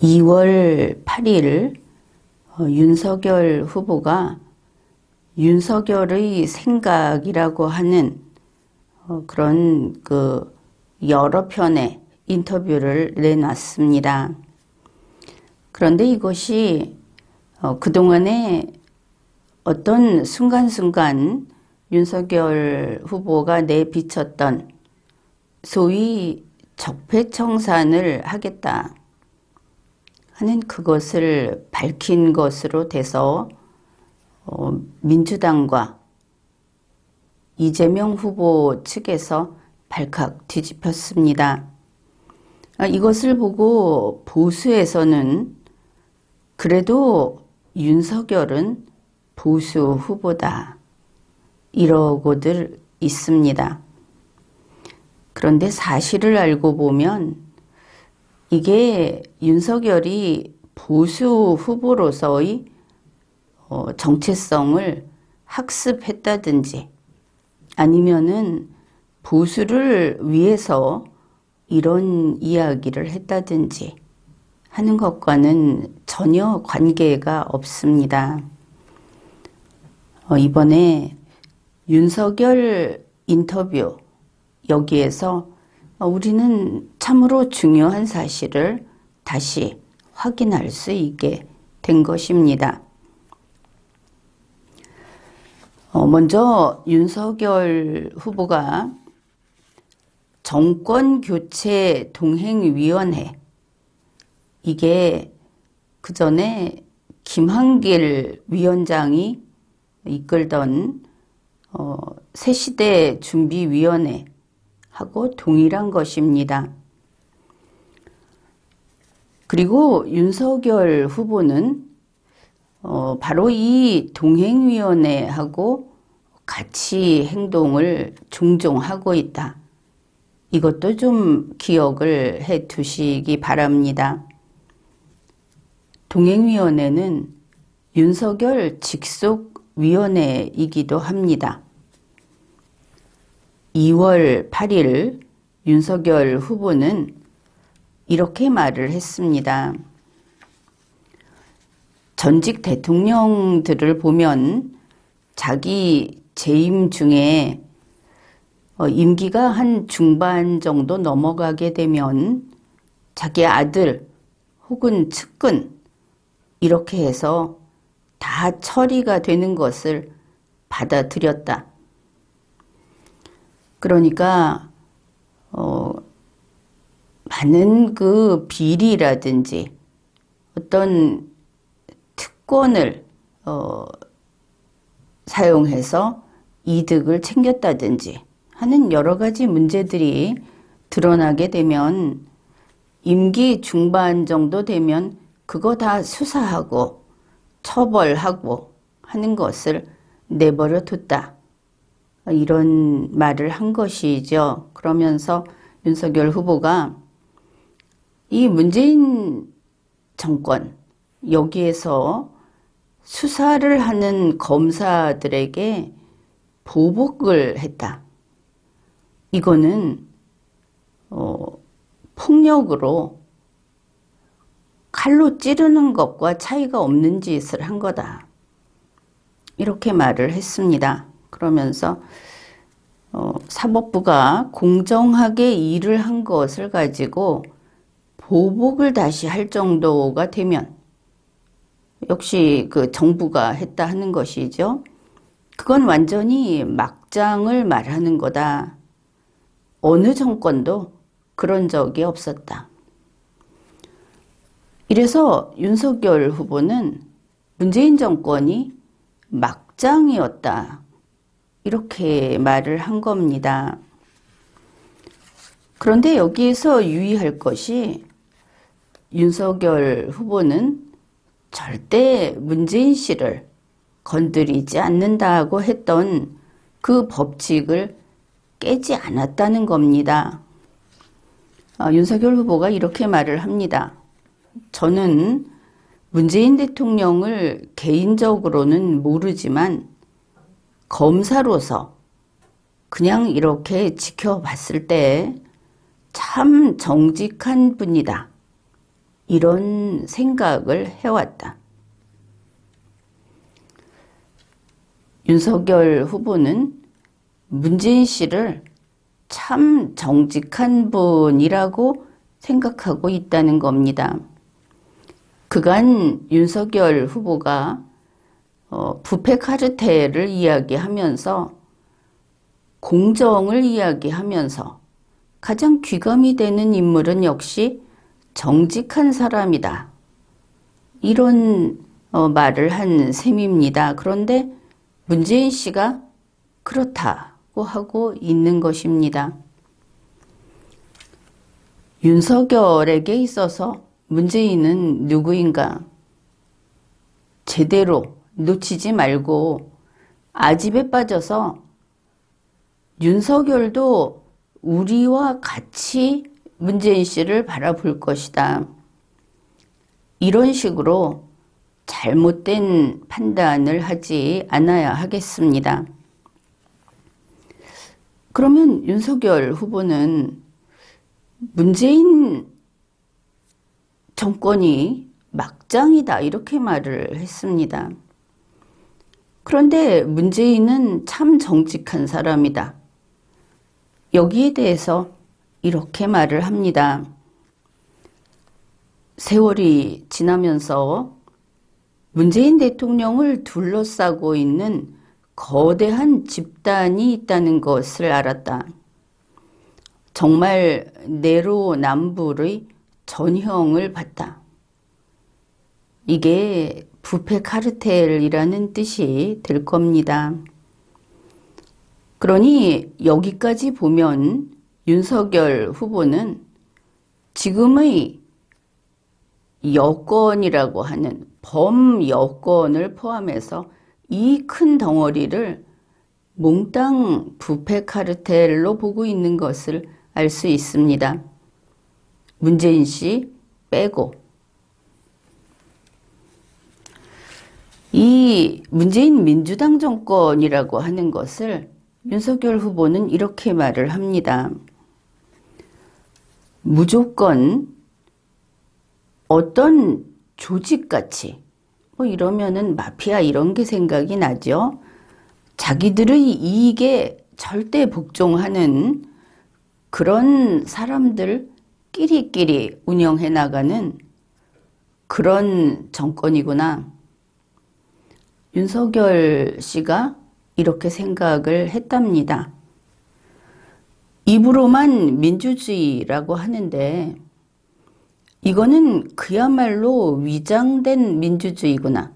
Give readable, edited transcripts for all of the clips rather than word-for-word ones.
2월 8일 윤석열 후보가 윤석열의 생각이라고 하는 그런 여러 편의 인터뷰를 내놨습니다. 그런데 이것이 그동안에 어떤 순간순간 윤석열 후보가 내비쳤던 소위 적폐청산을 하겠다 하는 그것을 밝힌 것으로 돼서 민주당과 이재명 후보 측에서 발칵 뒤집혔습니다. 이것을 보고 보수에서는 그래도 윤석열은 보수 후보다 이러고들 있습니다. 그런데 사실을 알고 보면 이게 윤석열이 보수 후보로서의 정체성을 학습했다든지 아니면은 보수를 위해서 이런 이야기를 했다든지 하는 것과는 전혀 관계가 없습니다. 이번에 윤석열 인터뷰 여기에서 우리는 참으로 중요한 사실을 다시 확인할 수 있게 된 것입니다. 먼저 윤석열 후보가 정권교체 동행위원회, 이게 그 전에 김한길 위원장이 이끌던 새시대 준비위원회 하고 동일한 것입니다. 그리고 윤석열 후보는 바로 이 동행위원회하고 같이 행동을 종종 하고 있다. 이것도 좀 기억을 해 두시기 바랍니다. 동행위원회는 윤석열 직속 위원회이기도 합니다. 2월 8일 윤석열 후보는 이렇게 말을 했습니다. 전직 대통령들을 보면 자기 재임 중에 임기가 한 중반 정도 넘어가게 되면 자기 아들 혹은 측근 이렇게 해서 다 처리가 되는 것을 받아들였다. 그러니까 많은 그 비리라든지 어떤 특권을 사용해서 이득을 챙겼다든지 하는 여러 가지 문제들이 드러나게 되면 임기 중반 정도 되면 그거 다 수사하고 처벌하고 하는 것을 내버려 뒀다. 이런 말을 한 것이죠. 그러면서 윤석열 후보가 이 문재인 정권 여기에서 수사를 하는 검사들에게 보복을 했다. 이거는 폭력으로 칼로 찌르는 것과 차이가 없는 짓을 한 거다. 이렇게 말을 했습니다. 그러면서 사법부가 공정하게 일을 한 것을 가지고 보복을 다시 할 정도가 되면 역시 그 정부가 했다 하는 것이죠. 그건 완전히 막장을 말하는 거다. 어느 정권도 그런 적이 없었다. 이래서 윤석열 후보는 문재인 정권이 막장이었다. 이렇게 말을 한 겁니다. 그런데 여기에서 유의할 것이 윤석열 후보는 절대 문재인 씨를 건드리지 않는다고 했던 그 법칙을 깨지 않았다는 겁니다. 윤석열 후보가 이렇게 말을 합니다. 저는 문재인 대통령을 개인적으로는 모르지만 검사로서 그냥 이렇게 지켜봤을 때 참 정직한 분이다. 이런 생각을 해왔다. 윤석열 후보는 문재인 씨를 참 정직한 분이라고 생각하고 있다는 겁니다. 그간 윤석열 후보가 부패 카르텔을 이야기하면서 공정을 이야기하면서 가장 귀감이 되는 인물은 역시 정직한 사람이다. 이런 말을 한 셈입니다. 그런데 문재인 씨가 그렇다고 하고 있는 것입니다. 윤석열에게 있어서 문재인은 누구인가? 제대로 놓치지 말고 아집에 빠져서 윤석열도 우리와 같이 문재인 씨를 바라볼 것이다. 이런 식으로 잘못된 판단을 하지 않아야 하겠습니다. 그러면 윤석열 후보는 문재인 정권이 막장이다 이렇게 말을 했습니다. 그런데 문재인은 참 정직한 사람이다. 여기에 대해서 이렇게 말을 합니다. 세월이 지나면서 문재인 대통령을 둘러싸고 있는 거대한 집단이 있다는 것을 알았다. 정말 내로남불의 전형을 봤다. 이게 부패 카르텔이라는 뜻이 될 겁니다. 그러니 여기까지 보면 윤석열 후보는 지금의 여권이라고 하는 범여권을 포함해서 이 큰 덩어리를 몽땅 부패 카르텔로 보고 있는 것을 알 수 있습니다. 문재인 씨 빼고. 이 문재인 민주당 정권이라고 하는 것을 윤석열 후보는 이렇게 말을 합니다. 무조건 어떤 조직같이 이러면은 마피아 이런 게 생각이 나죠. 자기들의 이익에 절대 복종하는 그런 사람들 끼리끼리 운영해 나가는 그런 정권이구나. 윤석열 씨가 이렇게 생각을 했답니다. 입으로만 민주주의라고 하는데 이거는 그야말로 위장된 민주주의구나.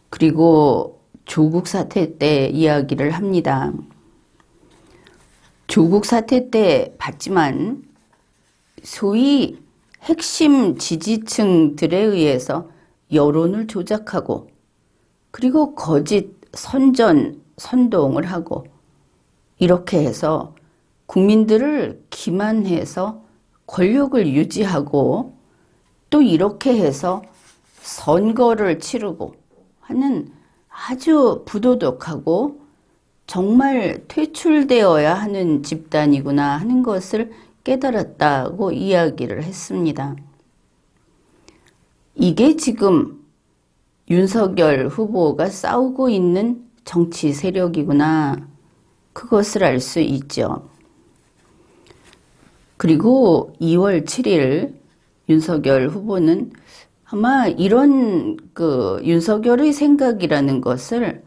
그리고 조국 사태 때 이야기를 합니다. 조국 사태 때 봤지만 소위 핵심 지지층들에 의해서 여론을 조작하고 그리고 거짓 선전, 선동을 하고 이렇게 해서 국민들을 기만해서 권력을 유지하고 또 이렇게 해서 선거를 치르고 하는 아주 부도덕하고 정말 퇴출되어야 하는 집단이구나 하는 것을 깨달았다고 이야기를 했습니다. 이게 지금 윤석열 후보가 싸우고 있는 정치 세력이구나. 그것을 알 수 있죠. 그리고 2월 7일 윤석열 후보는 아마 이런 윤석열의 생각이라는 것을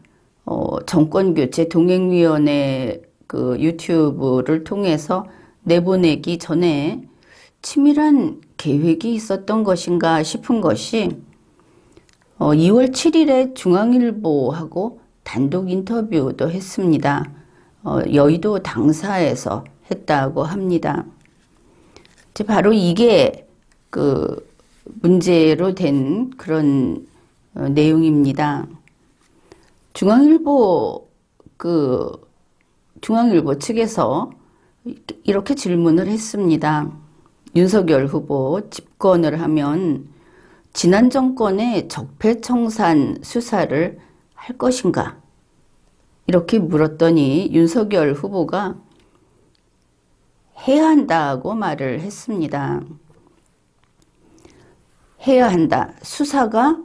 정권교체 동행위원회 유튜브를 통해서 내보내기 전에 치밀한 계획이 있었던 것인가 싶은 것이 2월 7일에 중앙일보하고 단독 인터뷰도 했습니다. 여의도 당사에서 했다고 합니다. 바로 이게 문제로 된 그런 내용입니다. 중앙일보 측에서 이렇게 질문을 했습니다. 윤석열 후보 집권을 하면 지난 정권의 적폐청산 수사를 할 것인가? 이렇게 물었더니 윤석열 후보가 해야 한다고 말을 했습니다. 해야 한다. 수사가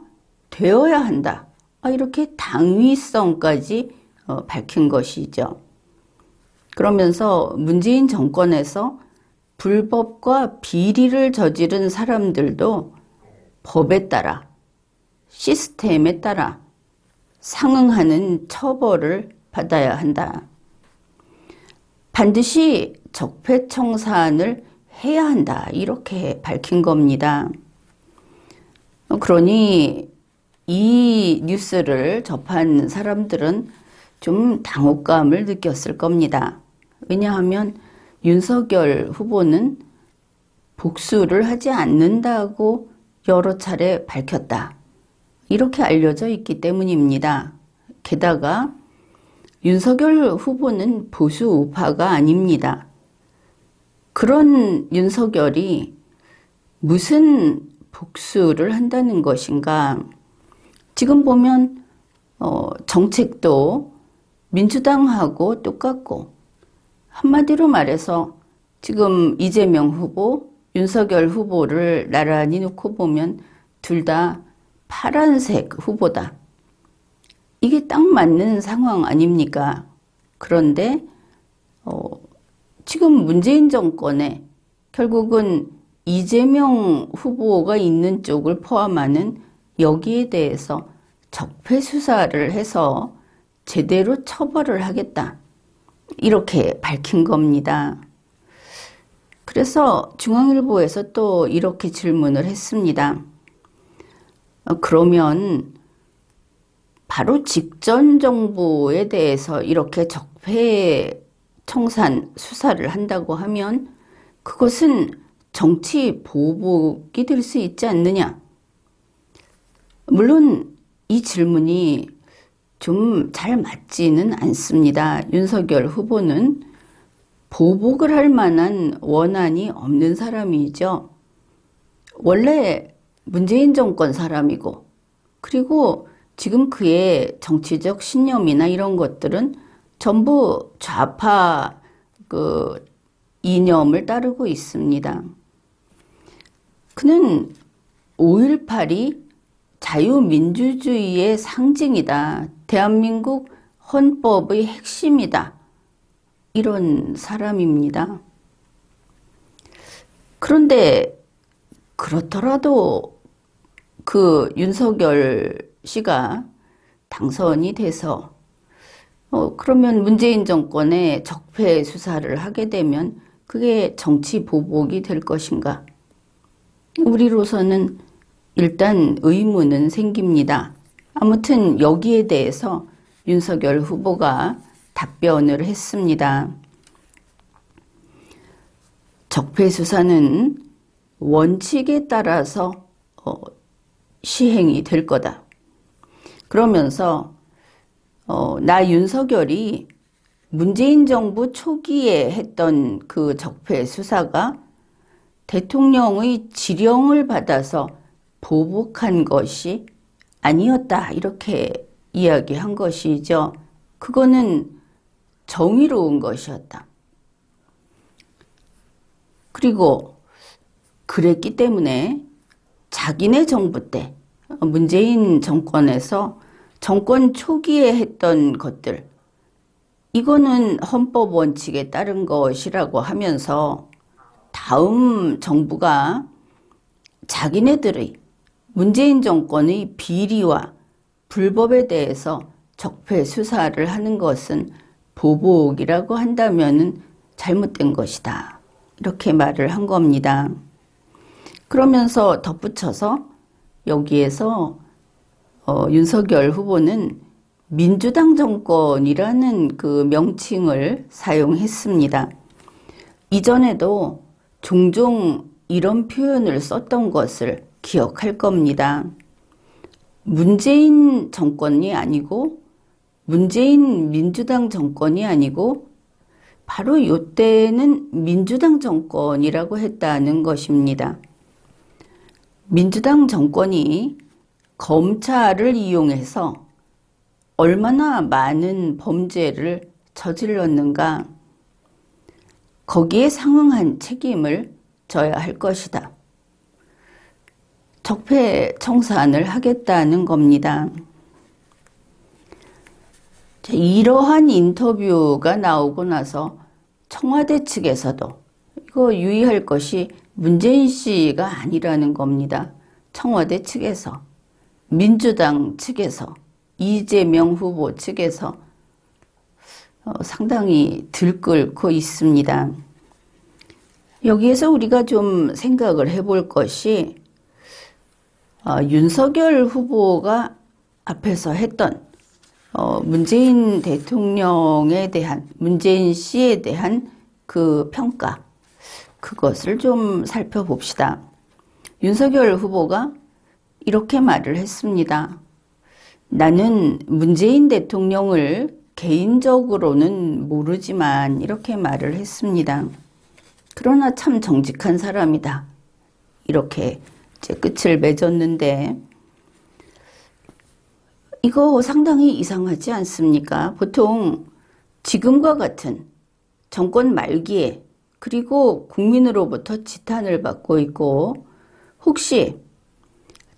되어야 한다. 이렇게 당위성까지 밝힌 것이죠. 그러면서 문재인 정권에서 불법과 비리를 저지른 사람들도 법에 따라, 시스템에 따라 상응하는 처벌을 받아야 한다. 반드시 적폐청산을 해야 한다. 이렇게 밝힌 겁니다. 그러니 이 뉴스를 접한 사람들은 좀 당혹감을 느꼈을 겁니다. 왜냐하면 윤석열 후보는 복수를 하지 않는다고 여러 차례 밝혔다. 이렇게 알려져 있기 때문입니다. 게다가 윤석열 후보는 보수 우파가 아닙니다. 그런 윤석열이 무슨 복수를 한다는 것인가? 지금 보면 정책도 민주당하고 똑같고, 한마디로 말해서 지금 이재명 후보, 윤석열 후보를 나란히 놓고 보면 둘 다 파란색 후보다. 이게 딱 맞는 상황 아닙니까? 그런데 지금 문재인 정권에 결국은 이재명 후보가 있는 쪽을 포함하는 여기에 대해서 적폐 수사를 해서 제대로 처벌을 하겠다. 이렇게 밝힌 겁니다. 그래서 중앙일보에서 또 이렇게 질문을 했습니다. 그러면 바로 직전 정부에 대해서 이렇게 적폐 청산 수사를 한다고 하면 그것은 정치 보복이 될 수 있지 않느냐? 물론 이 질문이 좀 잘 맞지는 않습니다. 윤석열 후보는 보복을 할 만한 원한이 없는 사람이죠. 원래 문재인 정권 사람이고, 그리고 지금 그의 정치적 신념이나 이런 것들은 전부 좌파 이념을 따르고 있습니다. 그는 5.18이 자유민주주의의 상징이다. 대한민국 헌법의 핵심이다. 이런 사람입니다. 그런데 그렇더라도 그 윤석열 씨가 당선이 돼서 그러면 문재인 정권의 적폐 수사를 하게 되면 그게 정치 보복이 될 것인가? 우리로서는 일단 의문은 생깁니다. 아무튼 여기에 대해서 윤석열 후보가 답변을 했습니다. 적폐 수사는 원칙에 따라서 시행이 될 거다. 그러면서 나 윤석열이 문재인 정부 초기에 했던 그 적폐 수사가 대통령의 지령을 받아서 보복한 것이 아니었다. 이렇게 이야기한 것이죠. 그거는 정의로운 것이었다. 그리고 그랬기 때문에 자기네 정부 때 문재인 정권에서 정권 초기에 했던 것들, 이거는 헌법 원칙에 따른 것이라고 하면서 다음 정부가 자기네들의 문재인 정권의 비리와 불법에 대해서 적폐 수사를 하는 것은 보복이라고 한다면은 잘못된 것이다. 이렇게 말을 한 겁니다. 그러면서 덧붙여서 여기에서 윤석열 후보는 민주당 정권이라는 그 명칭을 사용했습니다. 이전에도 종종 이런 표현을 썼던 것을 기억할 겁니다. 문재인 정권이 아니고 문재인 민주당 정권이 아니고 바로 이때는 민주당 정권이라고 했다는 것입니다. 민주당 정권이 검찰을 이용해서 얼마나 많은 범죄를 저질렀는가, 거기에 상응한 책임을 져야 할 것이다. 적폐청산을 하겠다는 겁니다. 이러한 인터뷰가 나오고 나서 청와대 측에서도 이거 유의할 것이 문재인 씨가 아니라는 겁니다. 청와대 측에서, 민주당 측에서, 이재명 후보 측에서 상당히 들끓고 있습니다. 여기에서 우리가 좀 생각을 해볼 것이 윤석열 후보가 앞에서 했던 문재인 대통령에 대한, 문재인 씨에 대한 그 평가, 그것을 좀 살펴봅시다. 윤석열 후보가 이렇게 말을 했습니다. 나는 문재인 대통령을 개인적으로는 모르지만, 이렇게 말을 했습니다. 그러나 참 정직한 사람이다. 이렇게 이제 끝을 맺었는데, 이거 상당히 이상하지 않습니까? 보통 지금과 같은 정권 말기에, 그리고 국민으로부터 지탄을 받고 있고, 혹시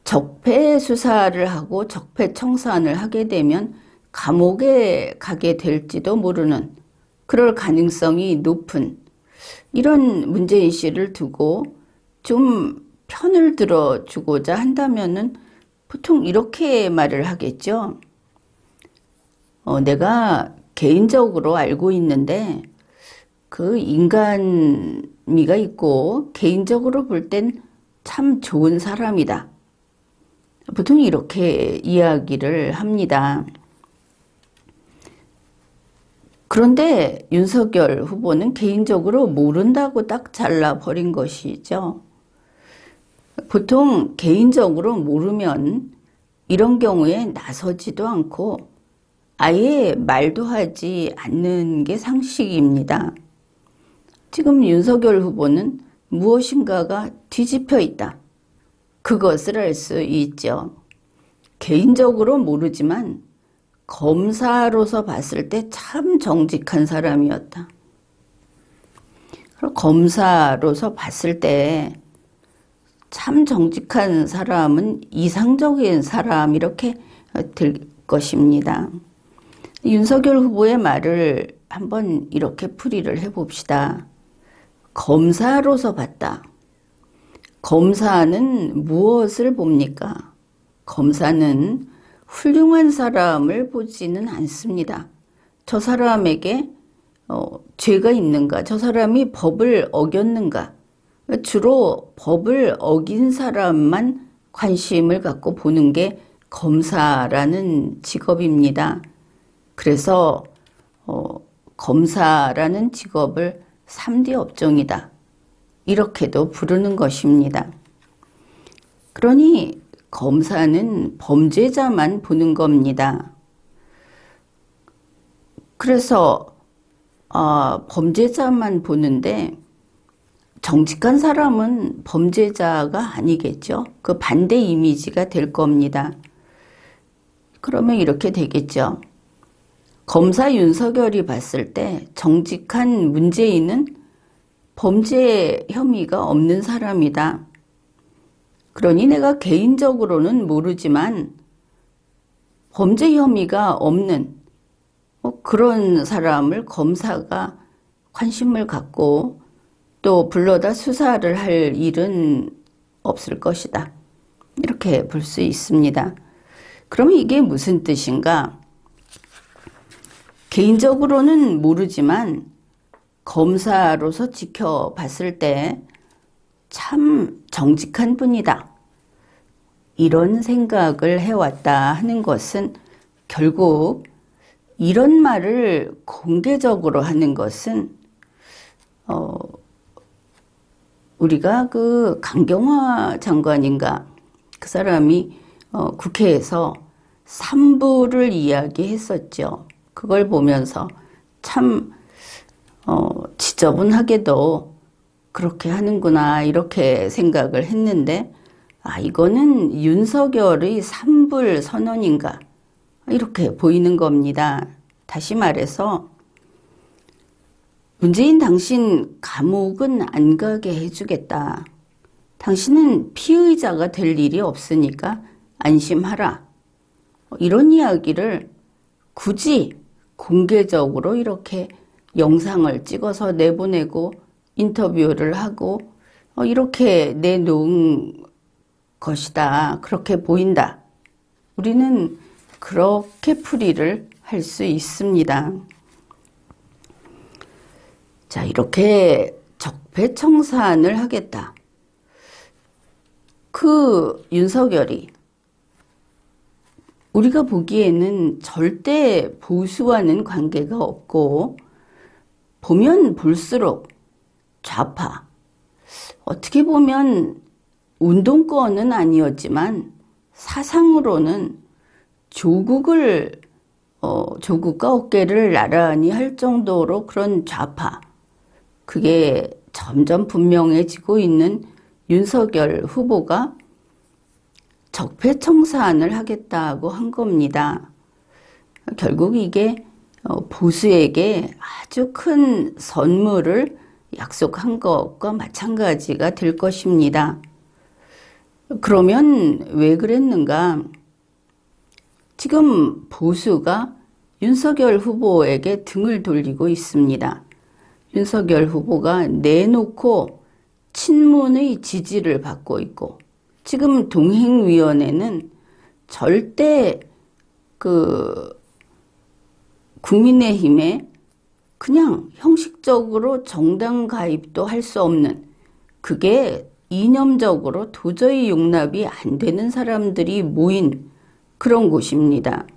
적폐 수사를 하고 적폐 청산을 하게 되면 감옥에 가게 될지도 모르는, 그럴 가능성이 높은 이런 문재인 씨를 두고 좀 편을 들어주고자 한다면은 보통 이렇게 말을 하겠죠. 내가 개인적으로 알고 있는데 그 인간미가 있고 개인적으로 볼 땐 참 좋은 사람이다. 보통 이렇게 이야기를 합니다. 그런데 윤석열 후보는 개인적으로 모른다고 딱 잘라버린 것이죠. 보통 개인적으로 모르면 이런 경우에 나서지도 않고 아예 말도 하지 않는 게 상식입니다. 지금 윤석열 후보는 무엇인가가 뒤집혀 있다. 그것을 알 수 있죠. 개인적으로 모르지만 검사로서 봤을 때 참 정직한 사람이었다. 검사로서 봤을 때 참 정직한 사람은 이상적인 사람, 이렇게 될 것입니다. 윤석열 후보의 말을 한번 이렇게 풀이를 해봅시다. 검사로서 봤다. 검사는 무엇을 봅니까? 검사는 훌륭한 사람을 보지는 않습니다. 저 사람에게 죄가 있는가? 저 사람이 법을 어겼는가? 주로 법을 어긴 사람만 관심을 갖고 보는 게 검사라는 직업입니다. 그래서 검사라는 직업을 3D 업종이다. 이렇게도 부르는 것입니다. 그러니 검사는 범죄자만 보는 겁니다. 그래서 범죄자만 보는데 정직한 사람은 범죄자가 아니겠죠. 그 반대 이미지가 될 겁니다. 그러면 이렇게 되겠죠. 검사 윤석열이 봤을 때 정직한 문재인은 범죄 혐의가 없는 사람이다. 그러니 내가 개인적으로는 모르지만 범죄 혐의가 없는 그런 사람을 검사가 관심을 갖고 또 불러다 수사를 할 일은 없을 것이다. 이렇게 볼 수 있습니다. 그러면 이게 무슨 뜻인가? 개인적으로는 모르지만 검사로서 지켜봤을 때 참 정직한 분이다. 이런 생각을 해왔다 하는 것은 결국 이런 말을 공개적으로 하는 것은 우리가 그 강경화 장관인가 그 사람이 국회에서 삼부를 이야기했었죠. 그걸 보면서 참 지저분하게도 그렇게 하는구나 이렇게 생각을 했는데 이거는 윤석열의 삼불 선언인가 이렇게 보이는 겁니다. 다시 말해서 문재인 당신 감옥은 안 가게 해주겠다. 당신은 피의자가 될 일이 없으니까 안심하라. 이런 이야기를 굳이 공개적으로 이렇게 영상을 찍어서 내보내고 인터뷰를 하고 이렇게 내놓은 것이다. 그렇게 보인다. 우리는 그렇게 풀이를 할 수 있습니다. 자, 이렇게 적폐청산을 하겠다. 그 윤석열이 우리가 보기에는 절대 보수와는 관계가 없고 보면 볼수록 좌파, 어떻게 보면 운동권은 아니었지만 사상으로는 조국과 어깨를 나란히 할 정도로 그런 좌파, 그게 점점 분명해지고 있는 윤석열 후보가 적폐청산을 하겠다고 한 겁니다. 결국 이게 보수에게 아주 큰 선물을 약속한 것과 마찬가지가 될 것입니다. 그러면 왜 그랬는가? 지금 보수가 윤석열 후보에게 등을 돌리고 있습니다. 윤석열 후보가 내놓고 친문의 지지를 받고 있고, 지금 동행위원회는 절대 국민의힘에 그냥 형식적으로 정당 가입도 할 수 없는, 그게 이념적으로 도저히 용납이 안 되는 사람들이 모인 그런 곳입니다.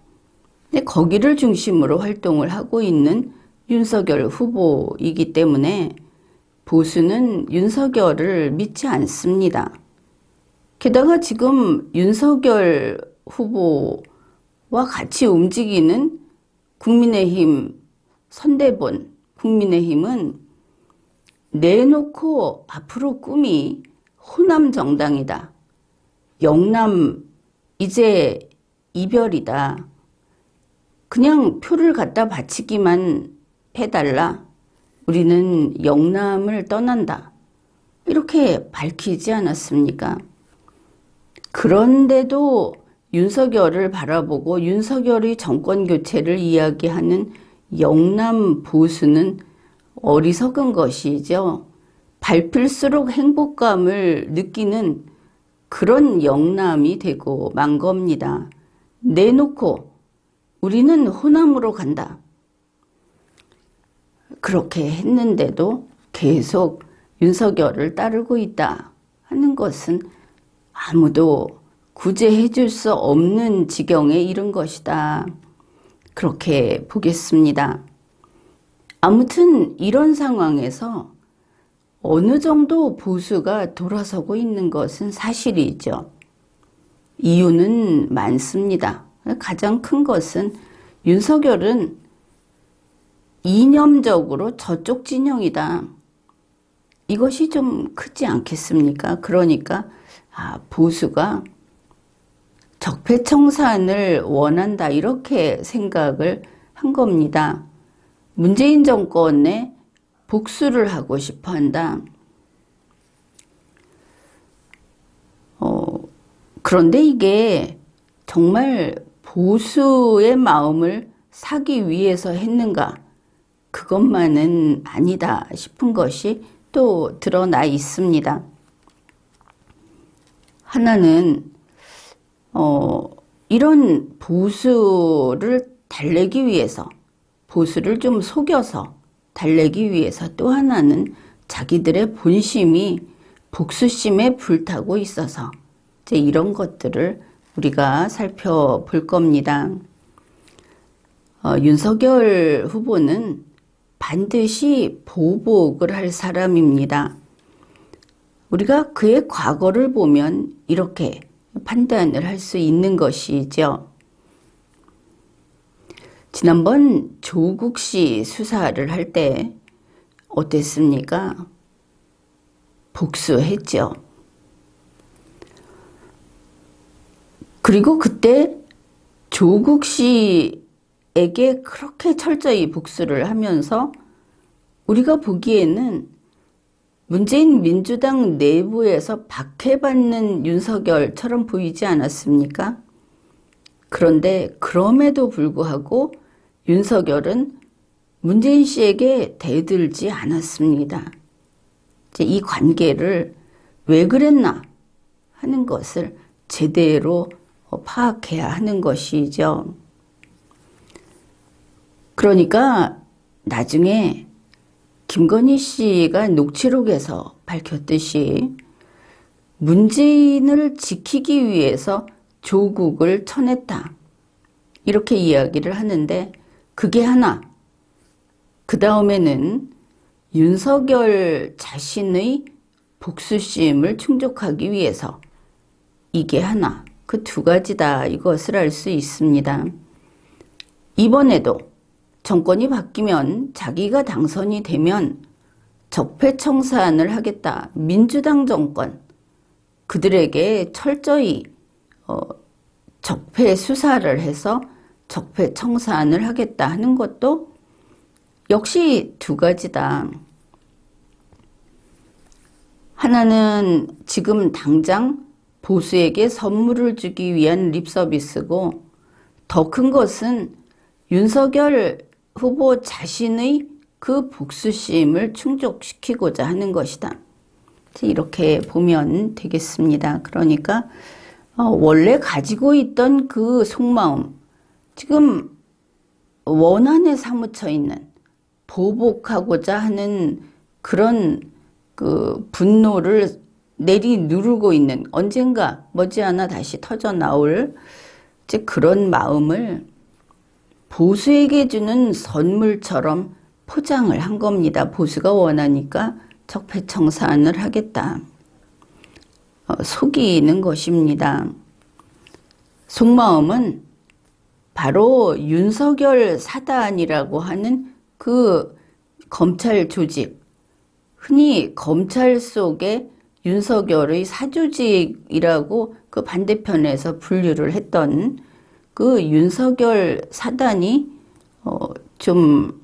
근데 거기를 중심으로 활동을 하고 있는 윤석열 후보이기 때문에 보수는 윤석열을 믿지 않습니다. 게다가 지금 윤석열 후보와 같이 움직이는 국민의힘 선대본 국민의힘은 내놓고 앞으로 꿈이 호남 정당이다. 영남 이제 이별이다. 그냥 표를 갖다 바치기만 해달라. 우리는 영남을 떠난다. 이렇게 밝히지 않았습니까? 그런데도 윤석열을 바라보고 윤석열의 정권 교체를 이야기하는 영남 보수는 어리석은 것이죠. 밟힐수록 행복감을 느끼는 그런 영남이 되고 만 겁니다. 내놓고 우리는 호남으로 간다. 그렇게 했는데도 계속 윤석열을 따르고 있다 하는 것은 아무도 구제해 줄 수 없는 지경에 이른 것이다. 그렇게 보겠습니다. 아무튼 이런 상황에서 어느 정도 보수가 돌아서고 있는 것은 사실이죠. 이유는 많습니다. 가장 큰 것은 윤석열은 이념적으로 저쪽 진영이다. 이것이 좀 크지 않겠습니까? 그러니까 보수가 적폐청산을 원한다 이렇게 생각을 한 겁니다. 문재인 정권에 복수를 하고 싶어 한다. 그런데 이게 정말 보수의 마음을 사기 위해서 했는가? 그것만은 아니다 싶은 것이 또 드러나 있습니다. 하나는 이런 보수를 달래기 위해서, 보수를 좀 속여서 달래기 위해서, 또 하나는 자기들의 본심이 복수심에 불타고 있어서 이제 이런 것들을 우리가 살펴볼 겁니다. 윤석열 후보는 반드시 보복을 할 사람입니다. 우리가 그의 과거를 보면 이렇게 판단을 할 수 있는 것이죠. 지난번 조국 씨 수사를 할 때 어땠습니까? 복수했죠. 그리고 그때 조국 씨에게 그렇게 철저히 복수를 하면서 우리가 보기에는 문재인 민주당 내부에서 박해받는 윤석열처럼 보이지 않았습니까? 그런데 그럼에도 불구하고 윤석열은 문재인 씨에게 대들지 않았습니다. 이제 이 관계를 왜 그랬나 하는 것을 제대로 파악해야 하는 것이죠. 그러니까 나중에 김건희 씨가 녹취록에서 밝혔듯이 문재인을 지키기 위해서 조국을 쳐냈다. 이렇게 이야기를 하는데 그게 하나. 그 다음에는 윤석열 자신의 복수심을 충족하기 위해서 이게 하나. 그 두 가지다. 이것을 알 수 있습니다. 이번에도 정권이 바뀌면 자기가 당선이 되면 적폐청산을 하겠다. 민주당 정권 그들에게 철저히 적폐 수사를 해서 적폐청산을 하겠다 하는 것도 역시 두 가지다. 하나는 지금 당장 보수에게 선물을 주기 위한 립서비스고 더 큰 것은 윤석열 후보 자신의 그 복수심을 충족시키고자 하는 것이다. 이렇게 보면 되겠습니다. 그러니까 원래 가지고 있던 그 속마음, 지금 원한에 사무쳐 있는 보복하고자 하는 그런 그 분노를 내리누르고 있는 언젠가 머지않아 다시 터져 나올 이제 그런 마음을 보수에게 주는 선물처럼 포장을 한 겁니다. 보수가 원하니까 적폐청산을 하겠다. 속이는 것입니다. 속마음은 바로 윤석열 사단이라고 하는 그 검찰 조직, 흔히 검찰 속에 윤석열의 사조직이라고 그 반대편에서 분류를 했던 그 윤석열 사단이 좀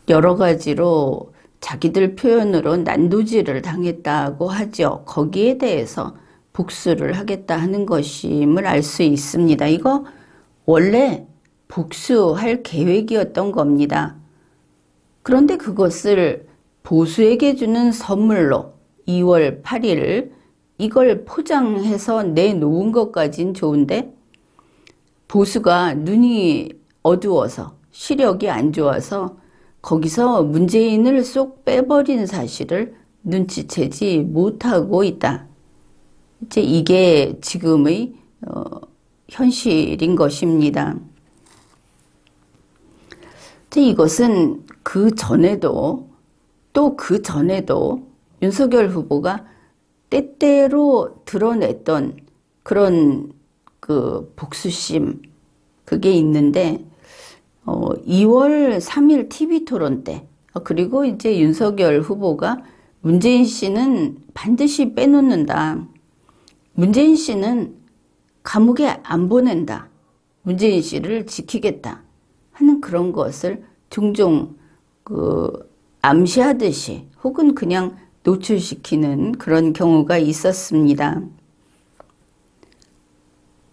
여러 가지로 자기들 표현으로 난도질을 당했다고 하죠. 거기에 대해서 복수를 하겠다 하는 것임을 알 수 있습니다. 이거 원래 복수할 계획이었던 겁니다. 그런데 그것을 보수에게 주는 선물로 2월 8일 이걸 포장해서 내놓은 것까진 좋은데 보수가 눈이 어두워서 시력이 안 좋아서 거기서 문재인을 쏙 빼버린 사실을 눈치채지 못하고 있다. 이제 이게 지금의 현실인 것입니다. 이것은 그 전에도 또 그 전에도 윤석열 후보가 때때로 드러냈던 그런 그 복수심 그게 있는데 2월 3일 TV 토론 때 그리고 이제 윤석열 후보가 문재인 씨는 반드시 빼놓는다. 문재인 씨는 감옥에 안 보낸다. 문재인 씨를 지키겠다 하는 그런 것을 종종 암시하듯이 혹은 그냥 노출시키는 그런 경우가 있었습니다.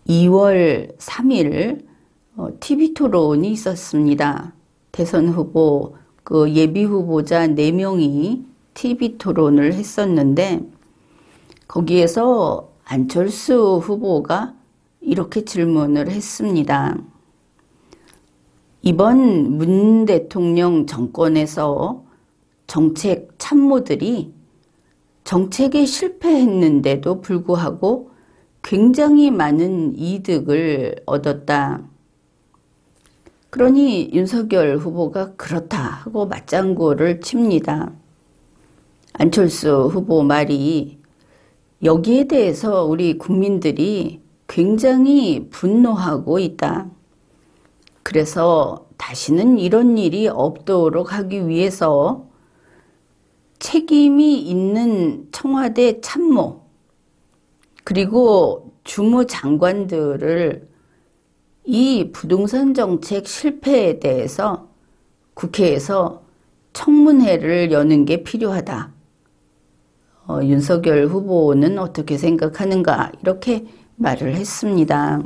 2월 3일 TV 토론이 있었습니다. 대선 후보 그 예비 후보자 4명이 TV 토론을 했었는데 거기에서 안철수 후보가 이렇게 질문을 했습니다. 이번 문 대통령 정권에서 정책 참모들이 정책에 실패했는데도 불구하고 굉장히 많은 이득을 얻었다. 그러니 윤석열 후보가 그렇다 하고 맞장구를 칩니다. 안철수 후보 말이 여기에 대해서 우리 국민들이 굉장히 분노하고 있다. 그래서 다시는 이런 일이 없도록 하기 위해서 책임이 있는 청와대 참모 그리고 주무장관들을 이 부동산 정책 실패에 대해서 국회에서 청문회를 여는 게 필요하다. 윤석열 후보는 어떻게 생각하는가 이렇게 말을 했습니다.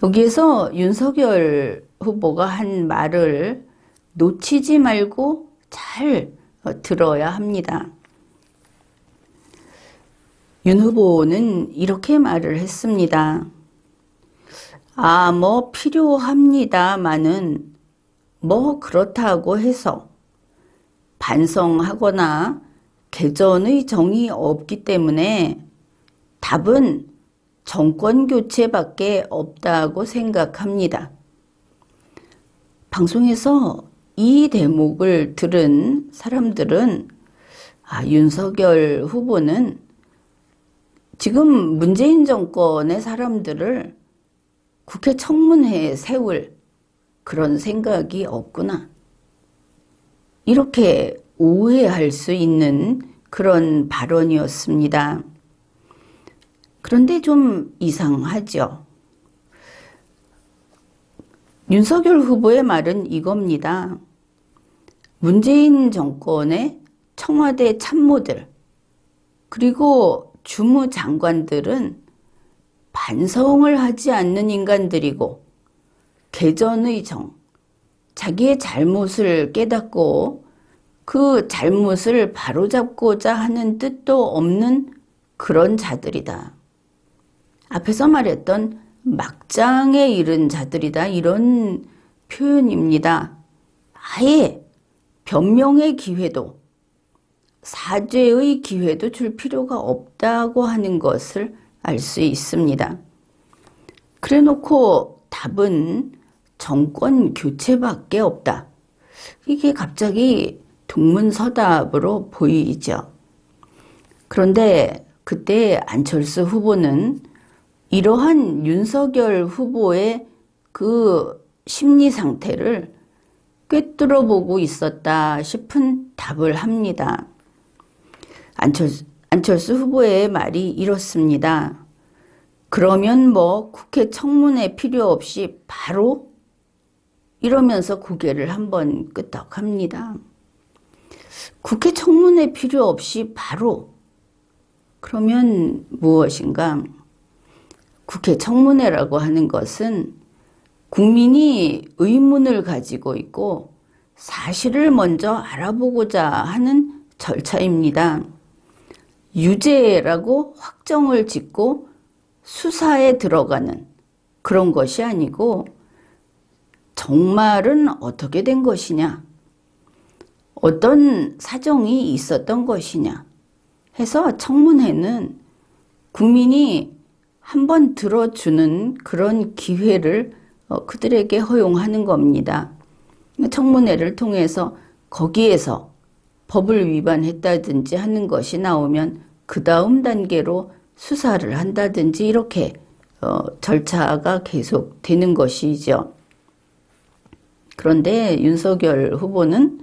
여기에서 윤석열 후보가 한 말을 놓치지 말고 잘 들어야 합니다. 윤 후보는 이렇게 말을 했습니다. 뭐 필요합니다마는 뭐 그렇다고 해서 반성하거나 개전의 정이 없기 때문에 답은 정권 교체밖에 없다고 생각합니다. 방송에서 이 대목을 들은 사람들은 윤석열 후보는 지금 문재인 정권의 사람들을 국회 청문회에 세울 그런 생각이 없구나. 이렇게 오해할 수 있는 그런 발언이었습니다. 그런데 좀 이상하죠. 윤석열 후보의 말은 이겁니다. 문재인 정권의 청와대 참모들 그리고 주무장관들은 반성을 하지 않는 인간들이고 개전의 정, 자기의 잘못을 깨닫고 그 잘못을 바로잡고자 하는 뜻도 없는 그런 자들이다. 앞에서 말했던 막장에 이른 자들이다. 이런 표현입니다. 아예 변명의 기회도 사죄의 기회도 줄 필요가 없다고 하는 것을 알 수 있습니다. 그래 놓고 답은 정권 교체밖에 없다. 이게 갑자기 동문서답으로 보이죠. 그런데 그때 안철수 후보는 이러한 윤석열 후보의 그 심리 상태를 꿰뚫어 보고 있었다 싶은 답을 합니다. 안철수 후보의 말이 이렇습니다. 그러면 뭐 국회 청문회 필요 없이 바로 이러면서 고개를 한번 끄덕합니다. 국회 청문회 필요 없이 바로 그러면 무엇인가? 국회 청문회라고 하는 것은 국민이 의문을 가지고 있고 사실을 먼저 알아보고자 하는 절차입니다. 유죄라고 확정을 짓고 수사에 들어가는 그런 것이 아니고 정말은 어떻게 된 것이냐, 어떤 사정이 있었던 것이냐 해서 청문회는 국민이 한번 들어주는 그런 기회를 그들에게 허용하는 겁니다. 청문회를 통해서 거기에서 법을 위반했다든지 하는 것이 나오면 그 다음 단계로 수사를 한다든지 이렇게 절차가 계속 되는 것이죠. 그런데 윤석열 후보는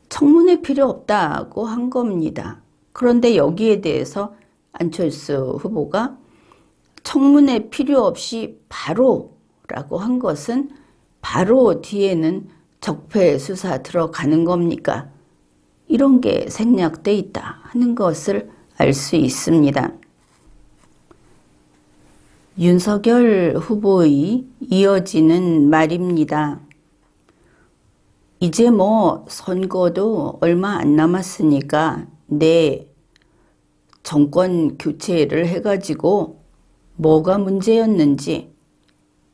청문회 필요 없다고 한 겁니다. 그런데 여기에 대해서 안철수 후보가 청문회 필요 없이 바로라고 한 것은 바로 뒤에는 적폐 수사 들어가는 겁니까? 이런 게 생략돼 있다 하는 것을 알 수 있습니다. 윤석열 후보의 이어지는 말입니다. 이제 뭐 선거도 얼마 안 남았으니까 정권 교체를 해가지고 뭐가 문제였는지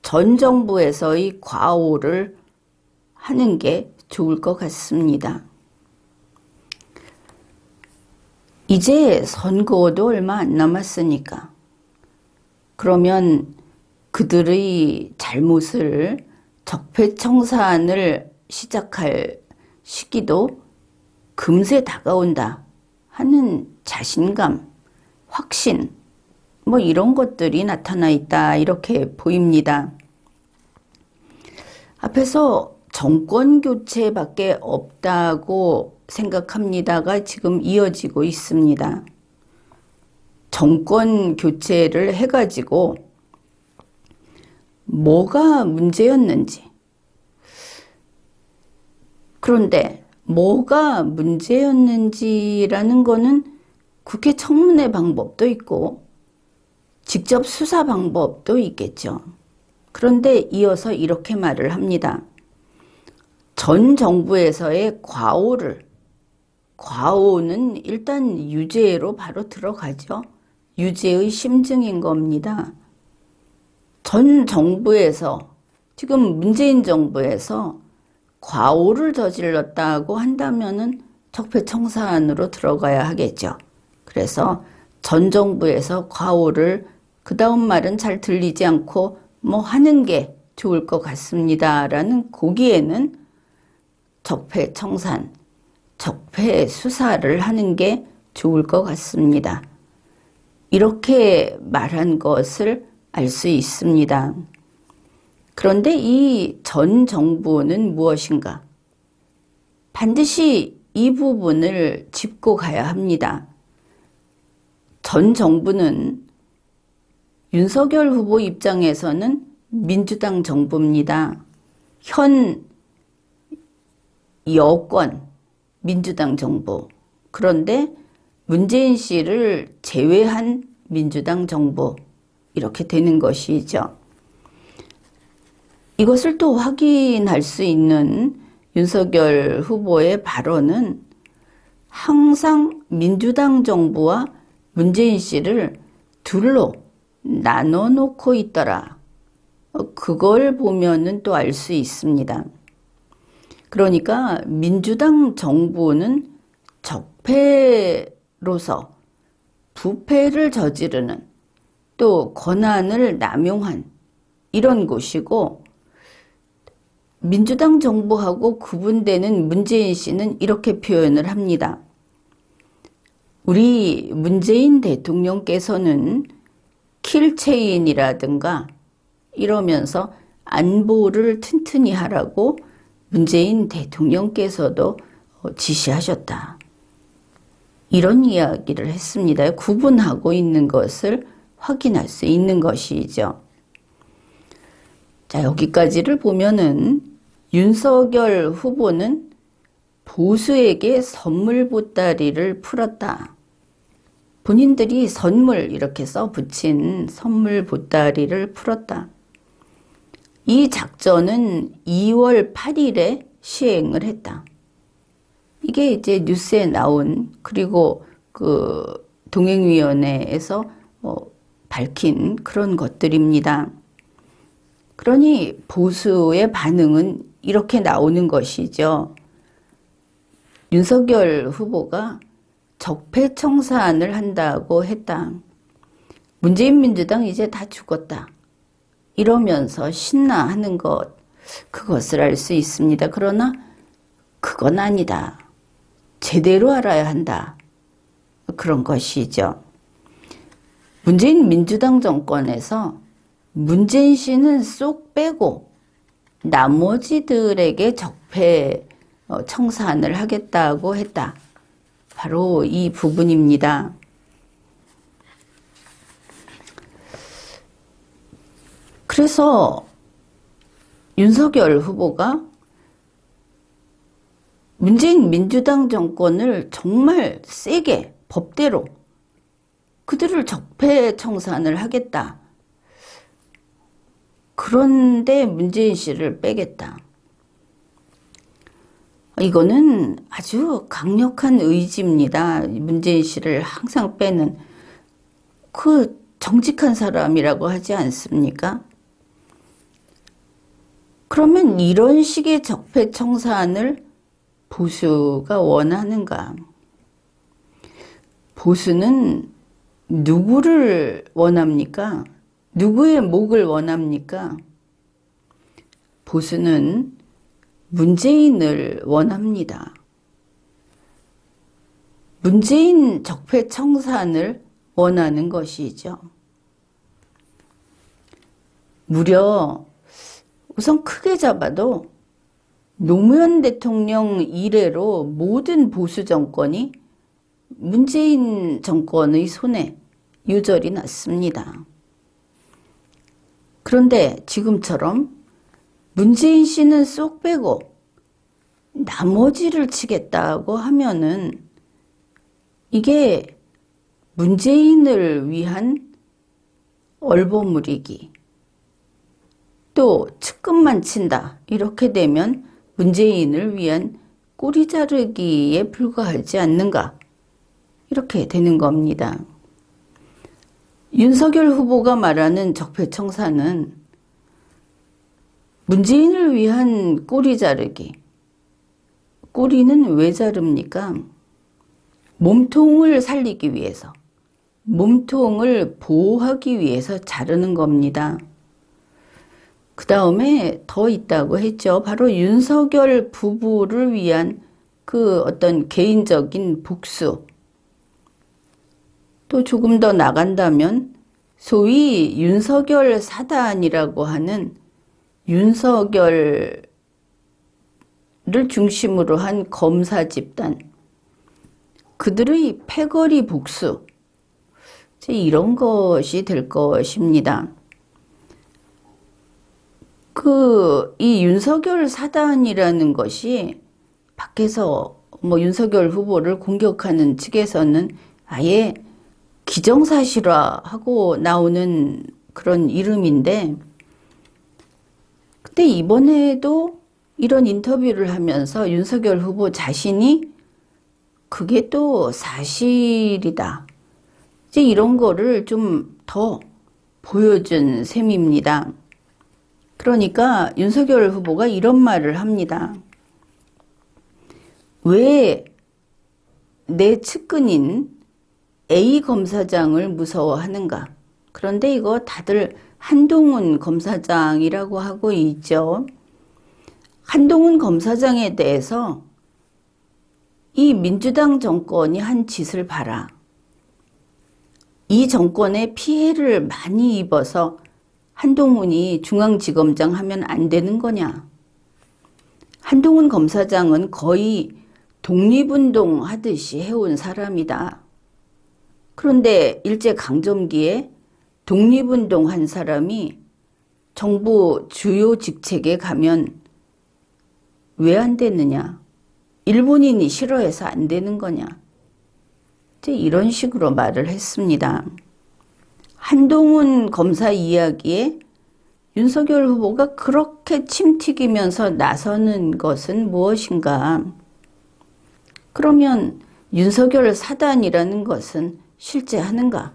전 정부에서의 과오를 하는 게 좋을 것 같습니다. 이제 선거도 얼마 안 남았으니까 그러면 그들의 잘못을 적폐청산을 시작할 시기도 금세 다가온다 하는 자신감, 확신 뭐 이런 것들이 나타나 있다 이렇게 보입니다. 앞에서 정권 교체밖에 없다고 생각합니다가 지금 이어지고 있습니다. 정권 교체를 해가지고 뭐가 문제였는지 그런데 뭐가 문제였는지라는 거는 국회 청문회 방법도 있고 직접 수사 방법도 있겠죠. 그런데 이어서 이렇게 말을 합니다. 전 정부에서의 과오는 일단 유죄로 바로 들어가죠. 유죄의 심증인 겁니다. 전 정부에서, 지금 문재인 정부에서 과오를 저질렀다고 한다면은 적폐청산으로 들어가야 하겠죠. 그래서 전 정부에서 과오를, 그 다음 말은 잘 들리지 않고 뭐 하는 게 좋을 것 같습니다 라는 거기에는 적폐청산, 적폐수사를 하는 게 좋을 것 같습니다. 이렇게 말한 것을 알 수 있습니다. 그런데 이 전 정부는 무엇인가? 반드시 이 부분을 짚고 가야 합니다. 전 정부는 윤석열 후보 입장에서는 민주당 정부입니다. 현 여권 민주당 정부. 그런데 문재인 씨를 제외한 민주당 정부. 이렇게 되는 것이죠. 이것을 또 확인할 수 있는 윤석열 후보의 발언은 항상 민주당 정부와 문재인 씨를 둘로 나눠 놓고 있더라. 그걸 보면은 또 알 수 있습니다. 그러니까 민주당 정부는 적폐로서 부패를 저지르는 또 권한을 남용한 이런 곳이고 민주당 정부하고 구분되는 문재인 씨는 이렇게 표현을 합니다. 우리 문재인 대통령께서는 킬체인이라든가 이러면서 안보를 튼튼히 하라고 문재인 대통령께서도 지시하셨다. 이런 이야기를 했습니다. 구분하고 있는 것을 확인할 수 있는 것이죠. 자, 여기까지를 보면은 윤석열 후보는 보수에게 선물 보따리를 풀었다. 본인들이 선물 이렇게 써붙인 선물 보따리를 풀었다. 이 작전은 2월 8일에 시행을 했다. 이게 이제 뉴스에 나온, 그리고 그 동행위원회에서 밝힌 그런 것들입니다. 그러니 보수의 반응은 이렇게 나오는 것이죠. 윤석열 후보가 적폐청산을 한다고 했다. 문재인 민주당 이제 다 죽었다. 이러면서 신나하는 것, 그것을 알 수 있습니다. 그러나 그건 아니다. 제대로 알아야 한다. 그런 것이죠. 문재인 민주당 정권에서 문재인 씨는 쏙 빼고 나머지들에게 적폐 청산을 하겠다고 했다. 바로 이 부분입니다. 그래서 윤석열 후보가 문재인 민주당 정권을 정말 세게 법대로 그들을 적폐 청산을 하겠다. 그런데 문재인 씨를 빼겠다. 이거는 아주 강력한 의지입니다. 문재인 씨를 항상 빼는 그 정직한 사람이라고 하지 않습니까? 그러면 이런 식의 적폐 청산을 보수가 원하는가? 보수는 누구를 원합니까? 누구의 목을 원합니까? 보수는 문재인을 원합니다. 문재인 적폐 청산을 원하는 것이죠. 무려 우선 크게 잡아도 노무현 대통령 이래로 모든 보수 정권이 문재인 정권의 손에 유절이 났습니다. 그런데 지금처럼 문재인 씨는 쏙 빼고 나머지를 치겠다고 하면은 이게 문재인을 위한 얼버무리기, 또 측근만 친다 이렇게 되면 문재인을 위한 꼬리 자르기에 불과하지 않는가, 이렇게 되는 겁니다. 윤석열 후보가 말하는 적폐청산은 문재인을 위한 꼬리 자르기. 꼬리는 왜 자릅니까? 몸통을 살리기 위해서, 몸통을 보호하기 위해서 자르는 겁니다. 그 다음에 더 있다고 했죠. 바로 윤석열 부부를 위한 그 어떤 개인적인 복수. 또 조금 더 나간다면 소위 윤석열 사단이라고 하는 윤석열을 중심으로 한 검사 집단, 그들의 패거리 복수, 이런 것이 될 것입니다. 이 윤석열 사단이라는 것이 밖에서 윤석열 후보를 공격하는 측에서는 아예 기정사실화하고 나오는 그런 이름인데, 근데 이번에도 이런 인터뷰를 하면서 윤석열 후보 자신이 그게 또 사실이다, 이제 이런 거를 좀 더 보여준 셈입니다. 그러니까 윤석열 후보가 이런 말을 합니다. 왜 내 측근인 A 검사장을 무서워하는가? 그런데 이거 다들 한동훈 검사장이라고 하고 있죠. 한동훈 검사장에 대해서 이 민주당 정권이 한 짓을 봐라. 이 정권에 피해를 많이 입어서 한동훈이 중앙지검장 하면 안 되는 거냐? 한동훈 검사장은 거의 독립운동 하듯이 해온 사람이다. 그런데 일제강점기에 독립운동 한 사람이 정부 주요 직책에 가면 왜 안 되느냐? 일본인이 싫어해서 안 되는 거냐? 이제 이런 식으로 말을 했습니다. 한동훈 검사 이야기에 윤석열 후보가 그렇게 침 튀기면서 나서는 것은 무엇인가? 그러면 윤석열 사단이라는 것은 실제 하는가?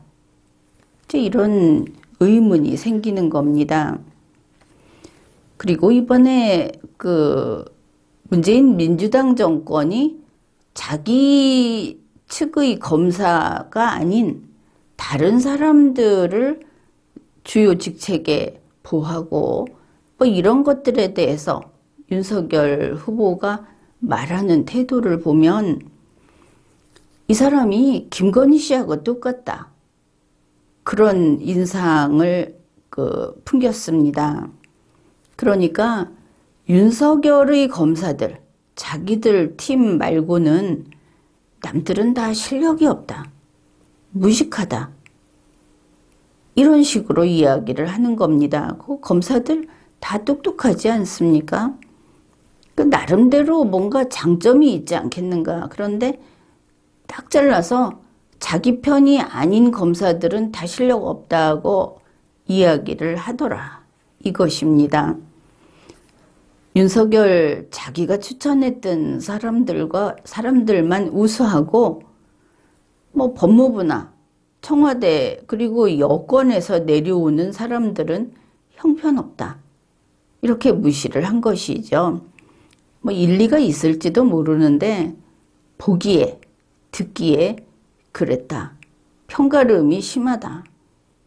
이제 이런 의문이 생기는 겁니다. 그리고 이번에 문재인 민주당 정권이 자기 측의 검사가 아닌 다른 사람들을 주요 직책에 보하고 이런 것들에 대해서 윤석열 후보가 말하는 태도를 보면 이 사람이 김건희 씨하고 똑같다, 그런 인상을 풍겼습니다. 그러니까 윤석열의 검사들, 자기들 팀 말고는 남들은 다 실력이 없다, 무식하다, 이런 식으로 이야기를 하는 겁니다. 그 검사들 다 똑똑하지 않습니까? 나름대로 뭔가 장점이 있지 않겠는가. 그런데 딱 잘라서 자기 편이 아닌 검사들은 다 실력 없다고 이야기를 하더라, 이것입니다. 윤석열 자기가 추천했던 사람들만 우수하고 법무부나 청와대 그리고 여권에서 내려오는 사람들은 형편없다, 이렇게 무시를 한 것이죠. 일리가 있을지도 모르는데 보기에 듣기에 그랬다, 편가름이 심하다,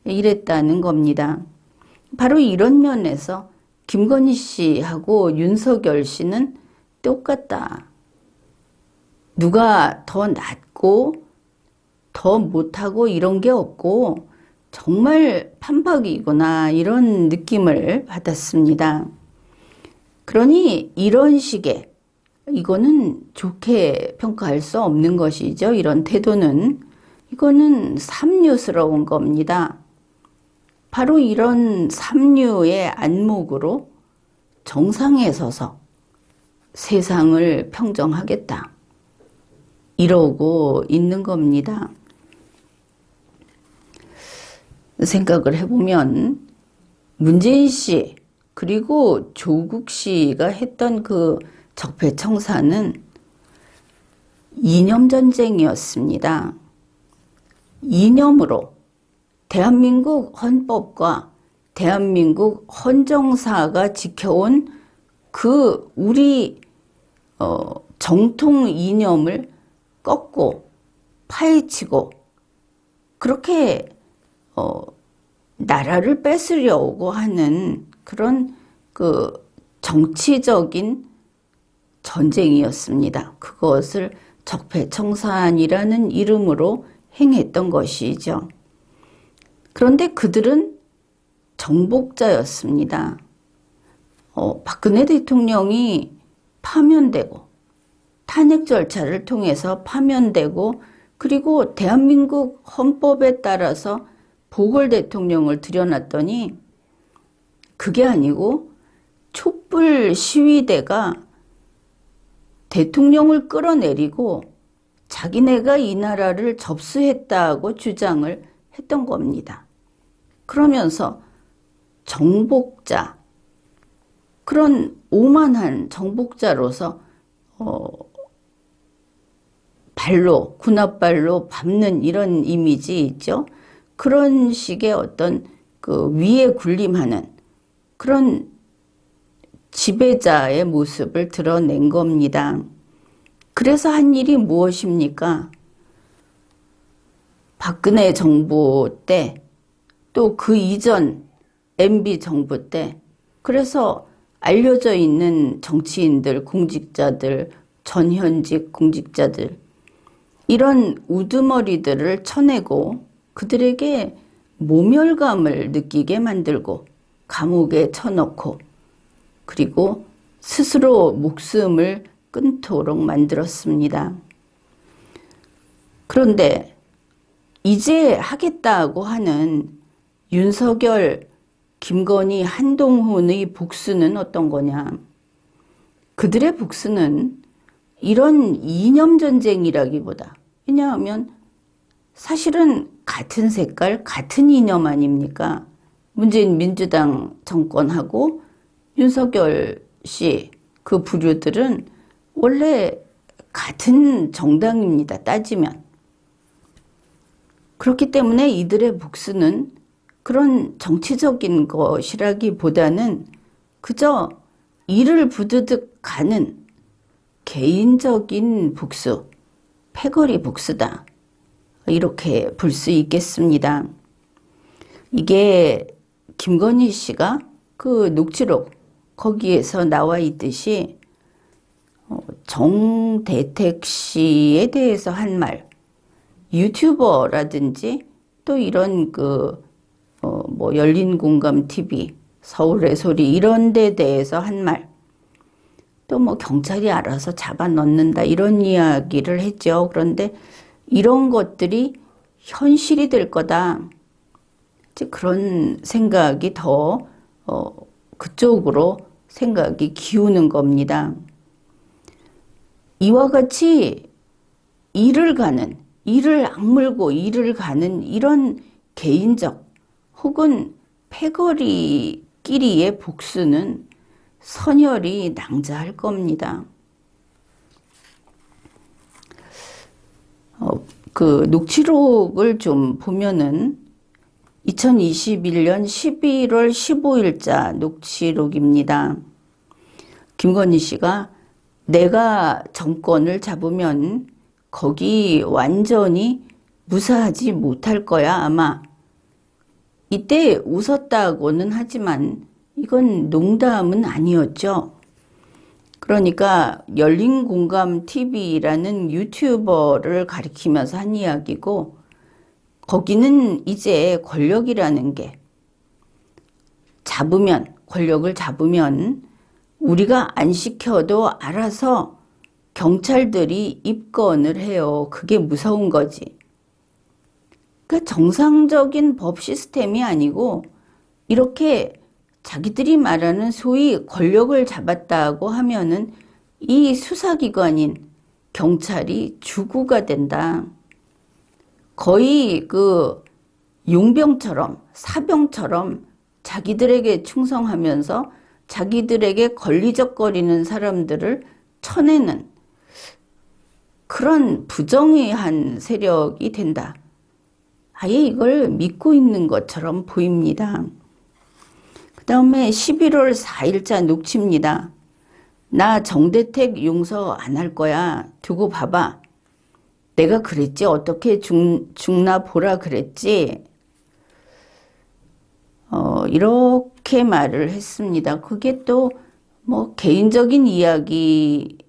이랬다는 겁니다. 바로 이런 면에서 김건희 씨하고 윤석열 씨는 똑같다. 누가 더 낫고 더 못하고 이런 게 없고 정말 판박이구나, 이런 느낌을 받았습니다. 그러니 이런 식의, 이거는 좋게 평가할 수 없는 것이죠. 이런 태도는, 이거는 삼류스러운 겁니다. 바로 이런 삼류의 안목으로 정상에 서서 세상을 평정하겠다. 이러고 있는 겁니다. 생각을 해보면 문재인 씨 그리고 조국 씨가 했던 그 적폐청산은 이념전쟁이었습니다. 이념으로 대한민국 헌법과 대한민국 헌정사가 지켜온 그 우리 정통 이념을 꺾고 파헤치고 그렇게 나라를 뺏으려고 하는 그런 그 정치적인 전쟁이었습니다. 그것을 적폐청산이라는 이름으로 행했던 것이죠. 그런데 그들은 정복자였습니다. 박근혜 대통령이 파면되고 탄핵 절차를 통해서 파면되고 그리고 대한민국 헌법에 따라서 보궐 대통령을 들여놨더니 그게 아니고 촛불 시위대가 대통령을 끌어내리고 자기네가 이 나라를 접수했다고 주장을 했던 겁니다. 그러면서 정복자, 그런 오만한 정복자로서 군합발로 밟는 이런 이미지 있죠. 그런 식의 어떤 그 위에 군림하는 그런 지배자의 모습을 드러낸 겁니다. 그래서 한 일이 무엇입니까? 박근혜 정부 때, 또 그 이전 MB 정부 때, 그래서 알려져 있는 정치인들, 공직자들, 전현직 공직자들, 이런 우두머리들을 쳐내고 그들에게 모멸감을 느끼게 만들고 감옥에 쳐넣고 그리고 스스로 목숨을 끊도록 만들었습니다. 그런데 이제 하겠다고 하는 윤석열, 김건희, 한동훈의 복수는 어떤 거냐? 그들의 복수는 이런 이념 전쟁이라기보다, 왜냐하면 사실은 같은 색깔, 같은 이념 아닙니까? 문재인 민주당 정권하고 윤석열 씨 그 부류들은 원래 같은 정당입니다. 따지면. 그렇기 때문에 이들의 복수는 그런 정치적인 것이라기보다는 그저 이를 부드득 가는 개인적인 복수, 패거리 복수다. 이렇게 볼 수 있겠습니다. 이게 김건희 씨가 그 녹취록 거기에서 나와 있듯이 정대택 씨에 대해서 한 말, 유튜버라든지 또 이런 열린 공감 TV, 서울의 소리 이런 데 대해서 한 말, 또 경찰이 알아서 잡아 넣는다 이런 이야기를 했죠. 그런데 이런 것들이 현실이 될 거다. 그런 생각이 더 그쪽으로 생각이 기우는 겁니다. 이와 같이 일을 악물고 일을 가는 이런 개인적 혹은 패거리끼리의 복수는 선열이 낭자할 겁니다. 그 녹취록을 좀 보면은 2021년 11월 15일자 녹취록입니다. 김건희 씨가 내가 정권을 잡으면 거기 완전히 무사하지 못할 거야 아마. 이때 웃었다고는 하지만 이건 농담은 아니었죠. 그러니까 열린공감TV라는 유튜버를 가리키면서 한 이야기고 거기는 이제 권력이라는 게 권력을 잡으면 우리가 안 시켜도 알아서 경찰들이 입건을 해요. 그게 무서운 거지. 그러니까 정상적인 법 시스템이 아니고 이렇게 자기들이 말하는 소위 권력을 잡았다고 하면은 이 수사기관인 경찰이 주구가 된다. 거의 그 용병처럼, 사병처럼 자기들에게 충성하면서 자기들에게 걸리적거리는 사람들을 쳐내는 그런 부정의한 세력이 된다. 아예 이걸 믿고 있는 것처럼 보입니다. 그 다음에 11월 4일자 녹취입니다. 나 정대택 용서 안 할 거야. 두고 봐봐. 내가 그랬지. 어떻게 죽나 보라 그랬지. 이렇게 말을 했습니다. 그게 또 뭐 개인적인 이야기,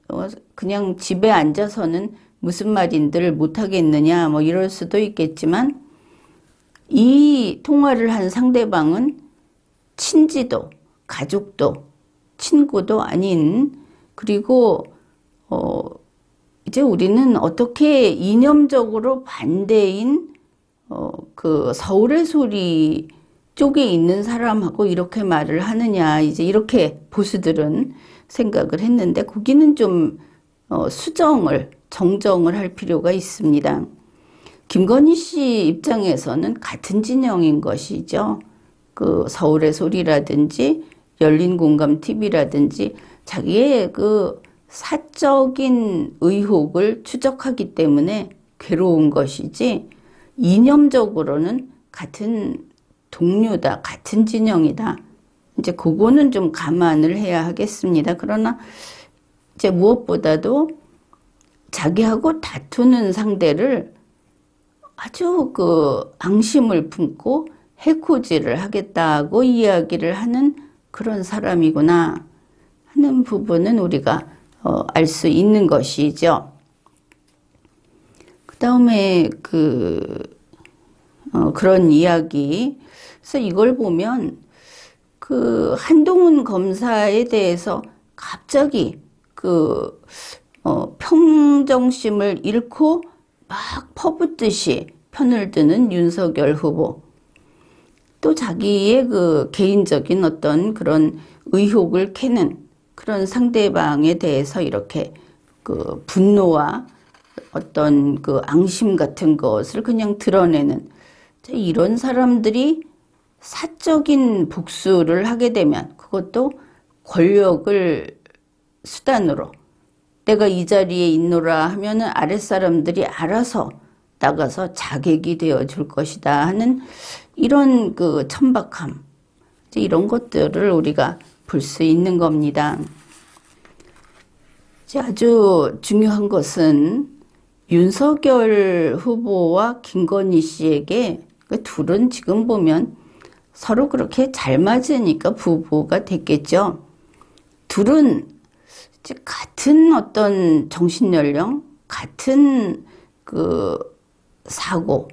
그냥 집에 앉아서는 무슨 말인들 못하겠느냐 뭐 이럴 수도 있겠지만 이 통화를 한 상대방은 친지도 가족도 친구도 아닌, 그리고 이제 우리는 어떻게 이념적으로 반대인 그 서울의 소리 쪽에 있는 사람하고 이렇게 말을 하느냐, 이제 이렇게 보수들은 생각을 했는데 거기는 좀 정정을 할 필요가 있습니다. 김건희 씨 입장에서는 같은 진영인 것이죠. 그 서울의 소리라든지 열린공감TV라든지 자기의 그 사적인 의혹을 추적하기 때문에 괴로운 것이지, 이념적으로는 같은 동료다, 같은 진영이다. 이제 그거는 좀 감안을 해야 하겠습니다. 그러나 이제 무엇보다도 자기하고 다투는 상대를 아주 그 앙심을 품고 해코지를 하겠다고 이야기를 하는 그런 사람이구나 하는 부분은 우리가 알 수 있는 것이죠. 그 다음에 그런 이야기. 그래서 이걸 보면 그 한동훈 검사에 대해서 갑자기 평정심을 잃고 막 퍼붓듯이 편을 드는 윤석열 후보. 또 자기의 그 개인적인 어떤 그런 의혹을 캐는 그런 상대방에 대해서 이렇게 그 분노와 어떤 그 앙심 같은 것을 그냥 드러내는, 이런 사람들이 사적인 복수를 하게 되면 그것도 권력을 수단으로 내가 이 자리에 있노라 하면은 아랫사람들이 알아서 나가서 자객이 되어 줄 것이다 하는 이런 그 천박함, 이런 것들을 우리가 볼 수 있는 겁니다. 아주 중요한 것은 윤석열 후보와 김건희 씨에게 그 둘은 지금 보면 서로 그렇게 잘 맞으니까 부부가 됐겠죠. 둘은 같은 어떤 정신연령, 같은 그 사고,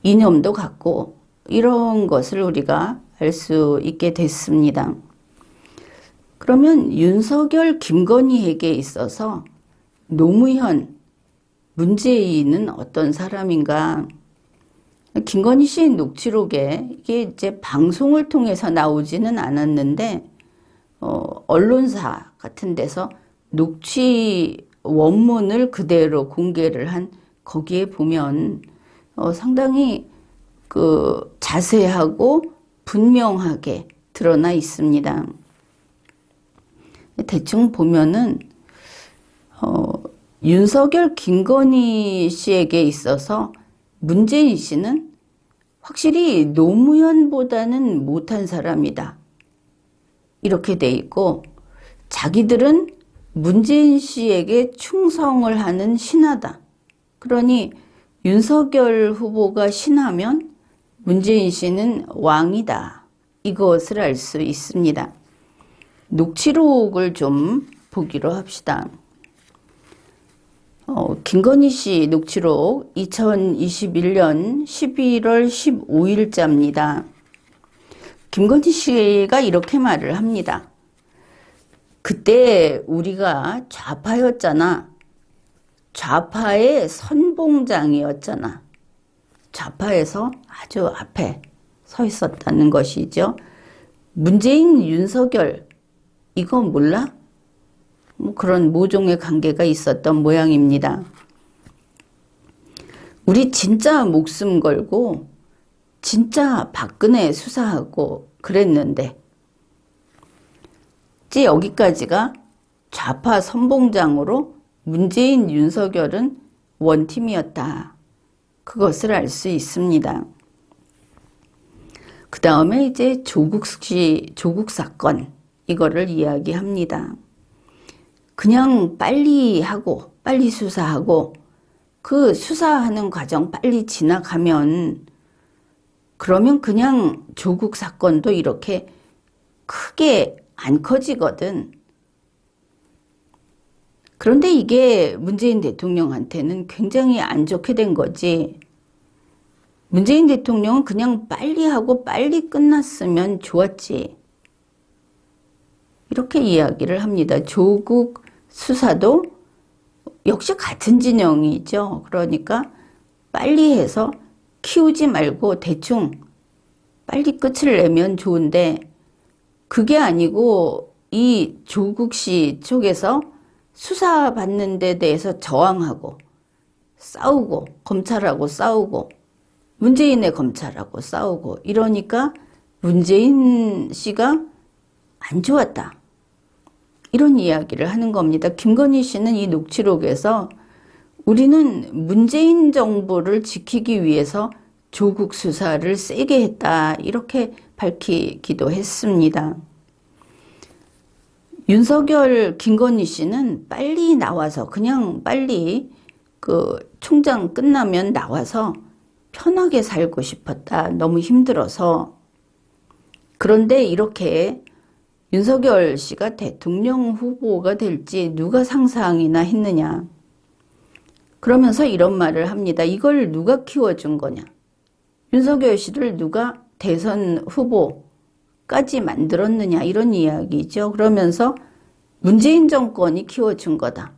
이념도 같고 이런 것을 우리가 알 수 있게 됐습니다. 그러면 윤석열, 김건희에게 있어서 노무현, 문재인은 어떤 사람인가? 김건희 씨의 녹취록에 이게 이제 방송을 통해서 나오지는 않았는데 언론사 같은 데서 녹취 원문을 그대로 공개를 한, 거기에 보면 상당히 그 자세하고 분명하게 드러나 있습니다. 대충 보면은 윤석열, 김건희 씨에게 있어서 문재인 씨는 확실히 노무현보다는 못한 사람이다, 이렇게 돼 있고, 자기들은 문재인 씨에게 충성을 하는 신하다. 그러니 윤석열 후보가 신하면 문재인 씨는 왕이다, 이것을 알 수 있습니다. 녹취록을 좀 보기로 합시다. 김건희 씨 녹취록 2021년 11월 15일자입니다. 김건희 씨가 이렇게 말을 합니다. 그때 우리가 좌파였잖아. 좌파의 선봉장이었잖아. 좌파에서 아주 앞에 서 있었다는 것이죠. 문재인, 윤석열, 이거 몰라? 뭐 그런 모종의 관계가 있었던 모양입니다. 우리 진짜 목숨 걸고 진짜 박근혜 수사하고 그랬는데 이제 여기까지가 좌파 선봉장으로 문재인, 윤석열은 원팀이었다. 그것을 알 수 있습니다. 그 다음에 이제 조국 사건 이거를 이야기합니다. 그냥 빨리 하고 빨리 수사하고 그 수사하는 과정 빨리 지나가면 그러면 그냥 조국 사건도 이렇게 크게 안 커지거든. 그런데 이게 문재인 대통령한테는 굉장히 안 좋게 된 거지. 문재인 대통령은 그냥 빨리 하고 빨리 끝났으면 좋았지. 이렇게 이야기를 합니다. 조국 수사도 역시 같은 진영이죠. 그러니까 빨리 해서 키우지 말고 대충 빨리 끝을 내면 좋은데 그게 아니고 이 조국 씨 쪽에서 수사받는 데 대해서 저항하고 싸우고 검찰하고 싸우고 문재인의 검찰하고 싸우고 이러니까 문재인 씨가 안 좋았다. 이런 이야기를 하는 겁니다. 김건희 씨는 이 녹취록에서 우리는 문재인 정부를 지키기 위해서 조국 수사를 세게 했다. 이렇게 밝히기도 했습니다. 윤석열, 김건희 씨는 빨리 나와서 그냥 빨리 그 총장 끝나면 나와서 편하게 살고 싶었다. 너무 힘들어서. 그런데 이렇게 윤석열 씨가 대통령 후보가 될지 누가 상상이나 했느냐. 그러면서 이런 말을 합니다. 이걸 누가 키워준 거냐. 윤석열 씨를 누가 대선 후보까지 만들었느냐. 이런 이야기죠. 그러면서 문재인 정권이 키워준 거다.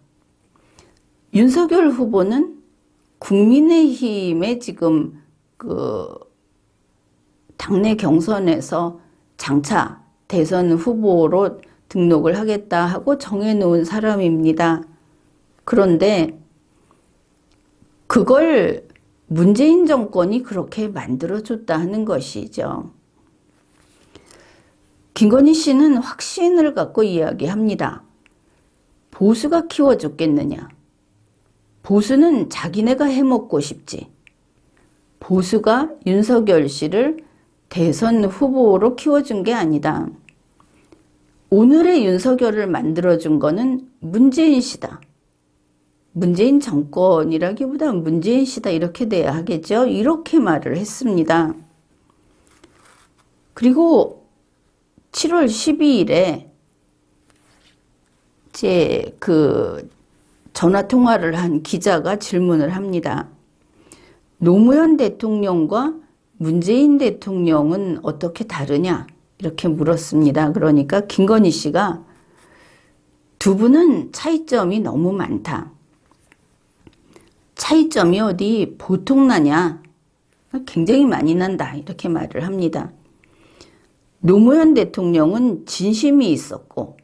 윤석열 후보는 국민의힘에 지금 그 당내 경선에서 장차 대선 후보로 등록을 하겠다 하고 정해놓은 사람입니다. 그런데 그걸 문재인 정권이 그렇게 만들어줬다 하는 것이죠. 김건희 씨는 확신을 갖고 이야기합니다. 보수가 키워줬겠느냐. 보수는 자기네가 해먹고 싶지. 보수가 윤석열 씨를 대선 후보로 키워준 게 아니다. 오늘의 윤석열을 만들어준 거는 문재인 씨다. 문재인 정권이라기보다 문재인 씨다 이렇게 돼야 하겠죠. 이렇게 말을 했습니다. 그리고 7월 12일에 이제 그 전화 통화를 한 기자가 질문을 합니다. 노무현 대통령과 문재인 대통령은 어떻게 다르냐? 이렇게 물었습니다. 그러니까 김건희 씨가 두 분은 차이점이 너무 많다. 차이점이 어디 보통나냐? 굉장히 많이 난다. 이렇게 말을 합니다. 노무현 대통령은 진심이 있었고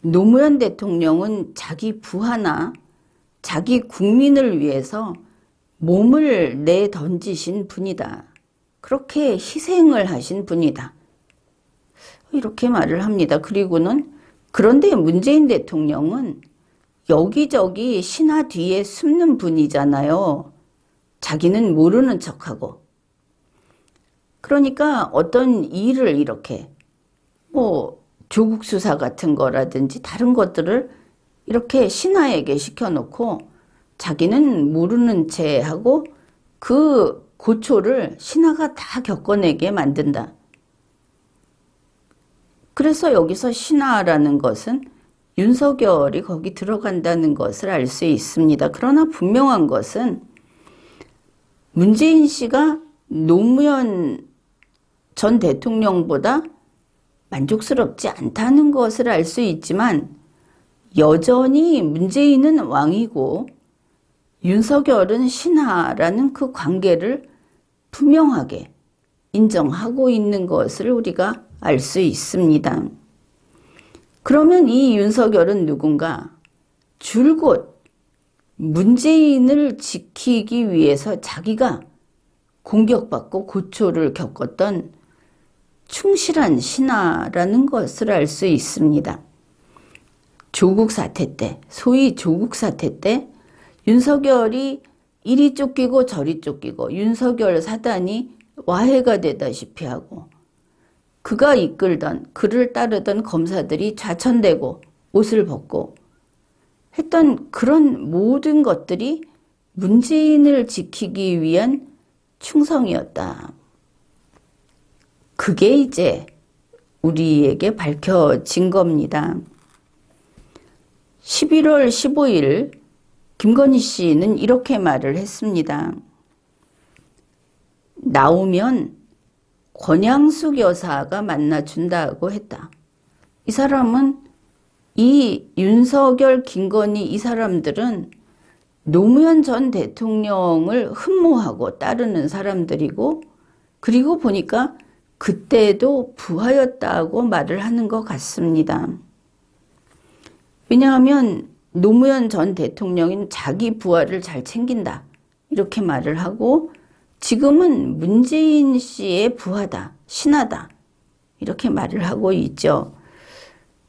노무현 대통령은 자기 부하나 자기 국민을 위해서 몸을 내던지신 분이다. 그렇게 희생을 하신 분이다. 이렇게 말을 합니다. 그리고는 그런데 문재인 대통령은 여기저기 신하 뒤에 숨는 분이잖아요. 자기는 모르는 척하고. 그러니까 어떤 일을 이렇게 조국 수사 같은 거라든지 다른 것들을 이렇게 신하에게 시켜놓고 자기는 모르는 채 하고 그 고초를 신하가 다 겪어내게 만든다. 그래서 여기서 신하라는 것은 윤석열이 거기 들어간다는 것을 알 수 있습니다. 그러나 분명한 것은 문재인 씨가 노무현 전 대통령보다 만족스럽지 않다는 것을 알 수 있지만 여전히 문재인은 왕이고 윤석열은 신하라는 그 관계를 분명하게 인정하고 있는 것을 우리가 알 수 있습니다. 그러면 이 윤석열은 누군가? 줄곧 문재인을 지키기 위해서 자기가 공격받고 고초를 겪었던 충실한 신하라는 것을 알 수 있습니다. 조국 사태 때, 소위 조국 사태 때 윤석열이 이리 쫓기고 저리 쫓기고 윤석열 사단이 와해가 되다시피 하고 그가 이끌던 그를 따르던 검사들이 좌천되고 옷을 벗고 했던 그런 모든 것들이 문재인을 지키기 위한 충성이었다. 그게 이제 우리에게 밝혀진 겁니다. 11월 15일 김건희 씨는 이렇게 말을 했습니다. 나오면 권양숙 여사가 만나준다고 했다. 이 사람은 이 윤석열, 김건희 이 사람들은 노무현 전 대통령을 흠모하고 따르는 사람들이고 그리고 보니까 그때도 부하였다고 말을 하는 것 같습니다. 왜냐하면 노무현 전 대통령은 자기 부하를 잘 챙긴다 이렇게 말을 하고 지금은 문재인 씨의 부하다, 신하다 이렇게 말을 하고 있죠.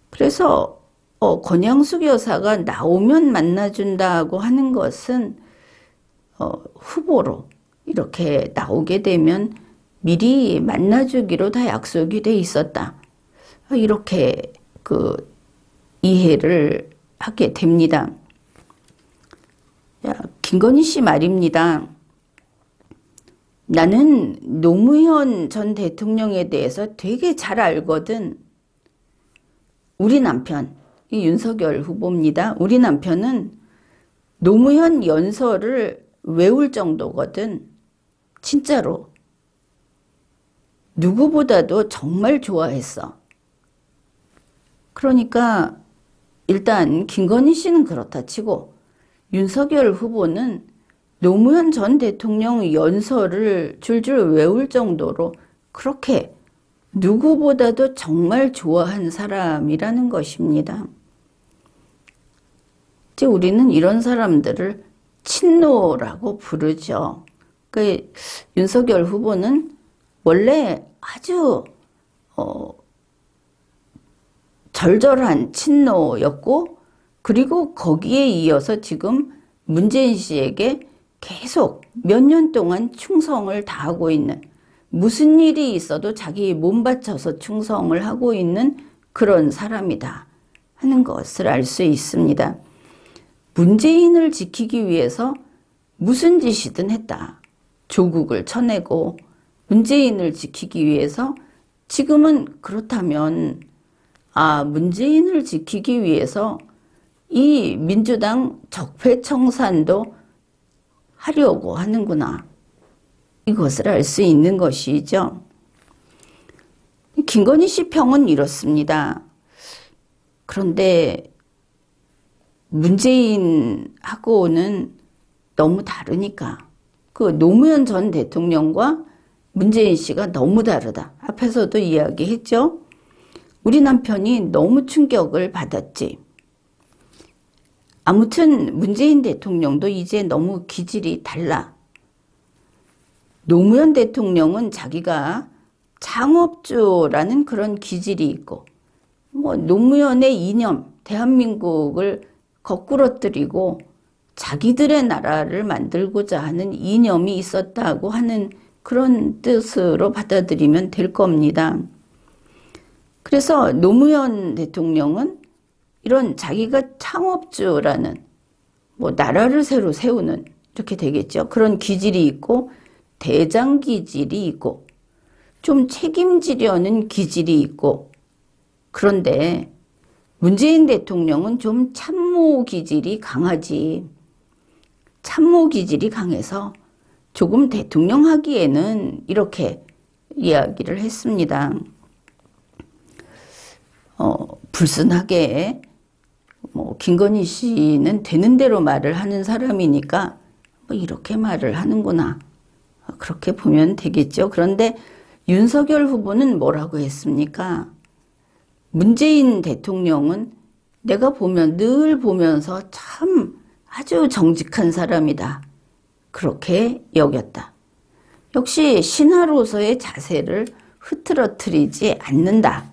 그래서 권양숙 여사가 나오면 만나준다고 하는 것은 후보로 이렇게 나오게 되면 미리 만나주기로 다 약속이 돼 있었다. 이렇게 이해를 하게 됩니다. 김건희 씨 말입니다. 나는 노무현 전 대통령에 대해서 되게 잘 알거든. 우리 남편, 이 윤석열 후보입니다. 우리 남편은 노무현 연설을 외울 정도거든. 진짜로. 누구보다도 정말 좋아했어. 그러니까 일단 김건희 씨는 그렇다 치고 윤석열 후보는 노무현 전 대통령 연설을 줄줄 외울 정도로 그렇게 누구보다도 정말 좋아한 사람이라는 것입니다. 이제 우리는 이런 사람들을 친노라고 부르죠. 그 윤석열 후보는 원래 아주 절절한 친노였고 그리고 거기에 이어서 지금 문재인 씨에게 계속 몇 년 동안 충성을 다하고 있는 무슨 일이 있어도 자기 몸 바쳐서 충성을 하고 있는 그런 사람이다 하는 것을 알 수 있습니다. 문재인을 지키기 위해서 무슨 짓이든 했다. 조국을 쳐내고 문재인을 지키기 위해서 지금은 그렇다면 문재인을 지키기 위해서 이 민주당 적폐청산도 하려고 하는구나. 이것을 알 수 있는 것이죠. 김건희 씨 평은 이렇습니다. 그런데 문재인하고는 너무 다르니까 그 노무현 전 대통령과 문재인 씨가 너무 다르다. 앞에서도 이야기했죠. 우리 남편이 너무 충격을 받았지. 아무튼 문재인 대통령도 이제 너무 기질이 달라. 노무현 대통령은 자기가 창업주라는 그런 기질이 있고 노무현의 이념, 대한민국을 거꾸러뜨리고 자기들의 나라를 만들고자 하는 이념이 있었다고 하는 그런 뜻으로 받아들이면 될 겁니다. 그래서 노무현 대통령은 이런 자기가 창업주라는 나라를 새로 세우는 이렇게 되겠죠. 그런 기질이 있고 대장 기질이 있고 좀 책임지려는 기질이 있고 그런데 문재인 대통령은 좀 참모 기질이 강하지. 참모 기질이 강해서 조금 대통령 하기에는 이렇게 이야기를 했습니다. 불순하게 김건희 씨는 되는 대로 말을 하는 사람이니까 이렇게 말을 하는구나. 그렇게 보면 되겠죠. 그런데 윤석열 후보는 뭐라고 했습니까? 문재인 대통령은 내가 늘 보면서 참 아주 정직한 사람이다. 그렇게 여겼다. 역시 신하로서의 자세를 흐트러뜨리지 않는다.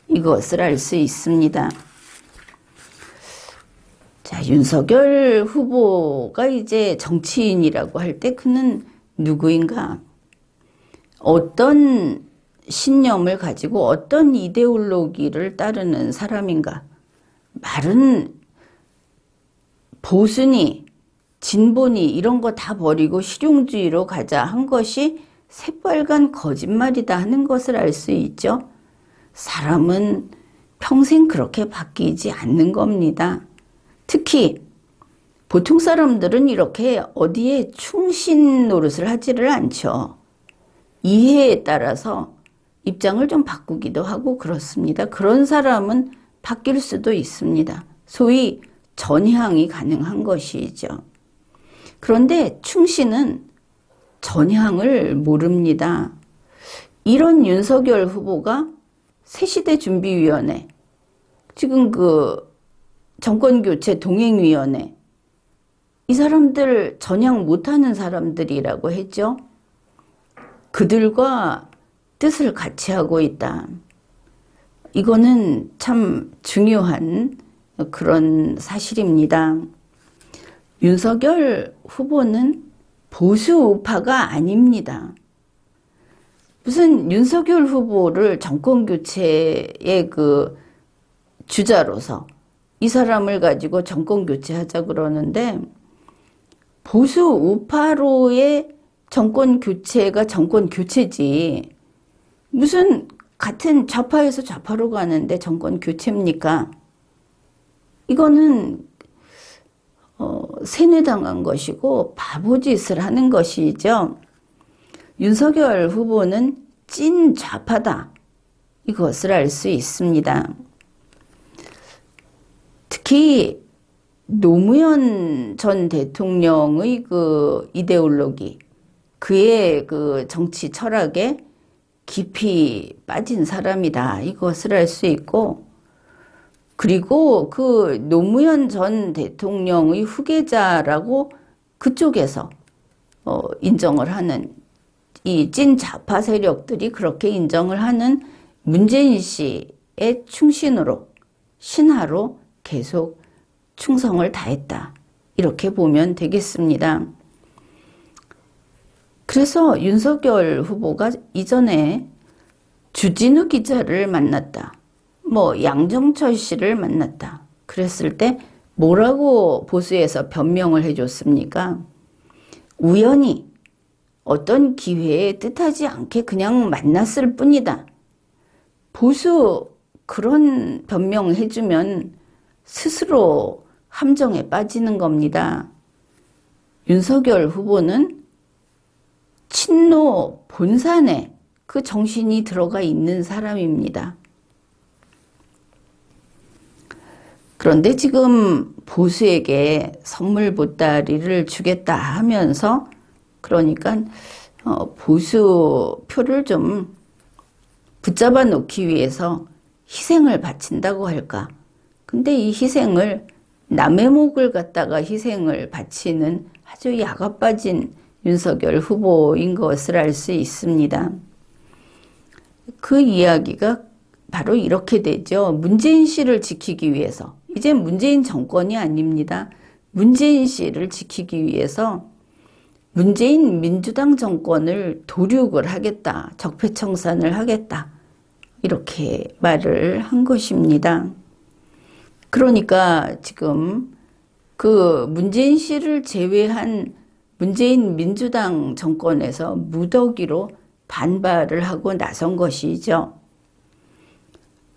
이것을 알 수 있습니다. 자, 윤석열 후보가 이제 정치인이라고 할 때 그는 누구인가? 어떤 신념을 가지고 어떤 이데올로기를 따르는 사람인가? 말은 보수니 진보니 이런 거 다 버리고 실용주의로 가자 한 것이 새빨간 거짓말이다 하는 것을 알 수 있죠. 사람은 평생 그렇게 바뀌지 않는 겁니다. 특히 보통 사람들은 이렇게 어디에 충신 노릇을 하지를 않죠. 이해에 따라서 입장을 좀 바꾸기도 하고 그렇습니다. 그런 사람은 바뀔 수도 있습니다. 소위 전향이 가능한 것이죠. 그런데 충신은 전향을 모릅니다. 이런 윤석열 후보가 새시대 준비위원회, 지금 그 정권교체 동행위원회, 이 사람들 전향 못하는 사람들이라고 했죠. 그들과 뜻을 같이 하고 있다. 이거는 참 중요한 그런 사실입니다. 윤석열 후보는 보수 우파가 아닙니다. 무슨 윤석열 후보를 정권교체의 그 주자로서 이 사람을 가지고 정권교체하자 그러는데 보수 우파로의 정권교체가 정권교체지 무슨 같은 좌파에서 좌파로 가는데 정권교체입니까? 이거는 세뇌당한 것이고 바보짓을 하는 것이죠. 윤석열 후보는 찐 좌파다. 이것을 알 수 있습니다. 특히 노무현 전 대통령의 그 이데올로기, 그의 그 정치 철학에 깊이 빠진 사람이다. 이것을 알 수 있고, 그리고 그 노무현 전 대통령의 후계자라고 그쪽에서 인정을 하는 이 찐 좌파 세력들이 그렇게 인정을 하는 문재인 씨의 충신으로, 신하로 계속 충성을 다했다. 이렇게 보면 되겠습니다. 그래서 윤석열 후보가 이전에 주진우 기자를 만났다. 양정철 씨를 만났다. 그랬을 때 뭐라고 보수에서 변명을 해줬습니까? 우연히 어떤 기회에 뜻하지 않게 그냥 만났을 뿐이다. 보수 그런 변명을 해주면 스스로 함정에 빠지는 겁니다. 윤석열 후보는 친노 본산에 그 정신이 들어가 있는 사람입니다. 그런데 지금 보수에게 선물 보따리를 주겠다 하면서 그러니까 보수 표를 좀 붙잡아 놓기 위해서 희생을 바친다고 할까. 근데 이 희생을 남의 목을 갖다가 희생을 바치는 아주 야가 빠진 윤석열 후보인 것을 알 수 있습니다. 그 이야기가 바로 이렇게 되죠. 문재인 씨를 지키기 위해서, 이제 문재인 정권이 아닙니다. 문재인 씨를 지키기 위해서 문재인 민주당 정권을 도륙을 하겠다, 적폐청산을 하겠다, 이렇게 말을 한 것입니다. 그러니까 지금 그 문재인 씨를 제외한 문재인 민주당 정권에서 무더기로 반발을 하고 나선 것이죠.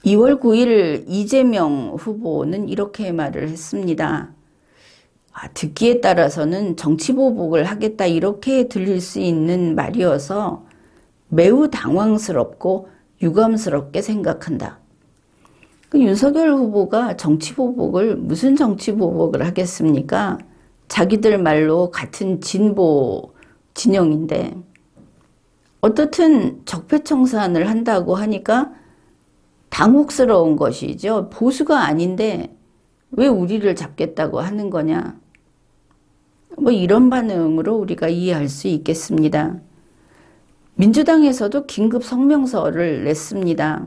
2월 9일 이재명 후보는 이렇게 말을 했습니다. 듣기에 따라서는 정치보복을 하겠다 이렇게 들릴 수 있는 말이어서 매우 당황스럽고 유감스럽게 생각한다. 윤석열 후보가 정치보복을 무슨 정치보복을 하겠습니까? 자기들 말로 같은 진보 진영인데 어떻든 적폐청산을 한다고 하니까 당혹스러운 것이죠. 보수가 아닌데 왜 우리를 잡겠다고 하는 거냐. 뭐 이런 반응으로 우리가 이해할 수 있겠습니다. 민주당에서도 긴급 성명서를 냈습니다.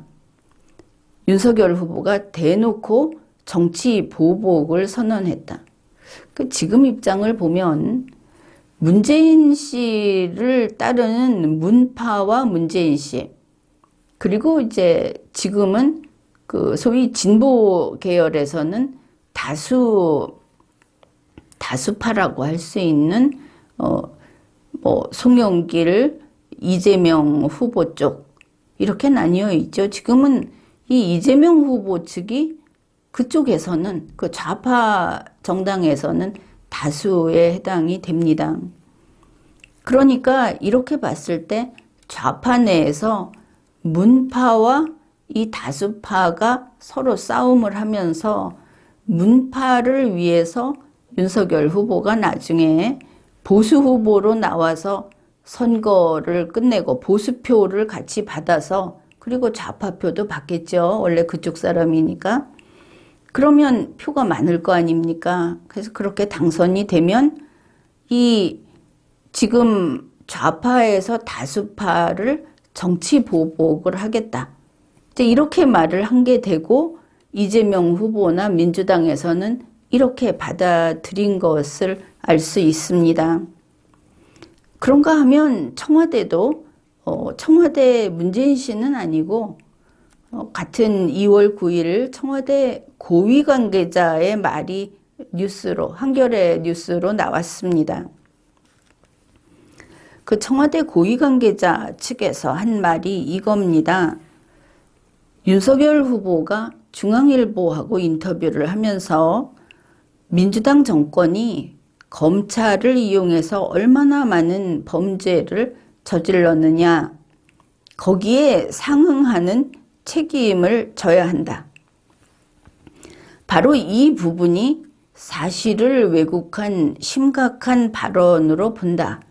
윤석열 후보가 대놓고 정치 보복을 선언했다. 지금 입장을 보면 문재인 씨를 따르는 문파와 문재인 씨, 그리고 이제 지금은 그 소위 진보 계열에서는 다수파라고 할 수 있는 뭐 송영길, 이재명 후보 쪽 이렇게 나뉘어 있죠. 지금은 이 이재명 후보 측이 그쪽에서는 그 좌파 정당에서는 다수에 해당이 됩니다. 그러니까 이렇게 봤을 때 좌파 내에서 문파와 이 다수파가 서로 싸움을 하면서 문파를 위해서 윤석열 후보가 나중에 보수 후보로 나와서 선거를 끝내고 보수표를 같이 받아서 그리고 좌파표도 받겠죠. 원래 그쪽 사람이니까. 그러면 표가 많을 거 아닙니까? 그래서 그렇게 당선이 되면 이 지금 좌파에서 다수파를 정치 보복을 하겠다. 이제 이렇게 말을 한 게 되고 이재명 후보나 민주당에서는 이렇게 받아들인 것을 알 수 있습니다. 그런가 하면 청와대도 청와대 문재인 씨는 아니고 같은 2월 9일 청와대 고위 관계자의 말이 뉴스로 한겨레 뉴스로 나왔습니다. 그 청와대 고위 관계자 측에서 한 말이 이겁니다. 윤석열 후보가 중앙일보하고 인터뷰를 하면서 민주당 정권이 검찰을 이용해서 얼마나 많은 범죄를 저질렀느냐, 거기에 상응하는 책임을 져야 한다. 바로 이 부분이 사실을 왜곡한 심각한 발언으로 본다.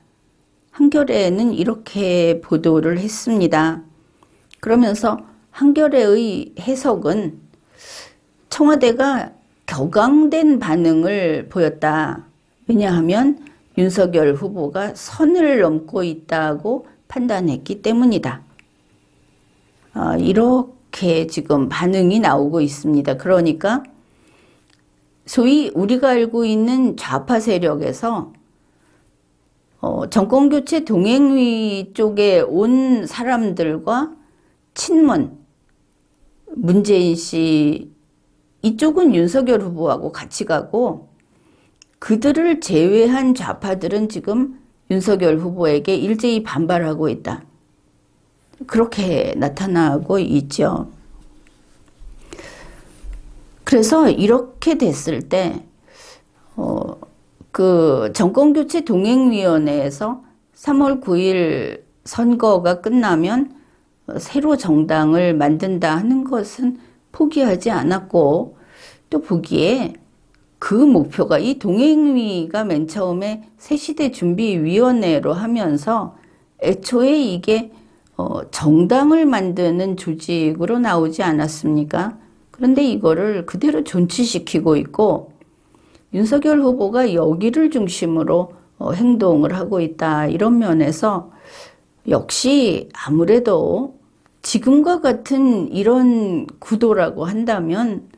한겨레는 이렇게 보도를 했습니다. 그러면서 한겨레의 해석은 청와대가 격앙된 반응을 보였다. 왜냐하면 윤석열 후보가 선을 넘고 있다고 판단했기 때문이다. 이렇게 지금 반응이 나오고 있습니다. 그러니까 소위 우리가 알고 있는 좌파 세력에서 정권교체 동행위 쪽에 온 사람들과 친문, 문재인 씨 이쪽은 윤석열 후보하고 같이 가고 그들을 제외한 좌파들은 지금 윤석열 후보에게 일제히 반발하고 있다. 그렇게 나타나고 있죠. 그래서 이렇게 됐을 때 그 정권교체 동행위원회에서 3월 9일 선거가 끝나면 새로 정당을 만든다 하는 것은 포기하지 않았고 또 보기에 그 목표가 이 동행위가 맨 처음에 새시대 준비위원회로 하면서 애초에 이게 정당을 만드는 조직으로 나오지 않았습니까? 그런데 이거를 그대로 존치시키고 있고 윤석열 후보가 여기를 중심으로 행동을 하고 있다. 이런 면에서 역시 아무래도 지금과 같은 이런 구도라고 한다면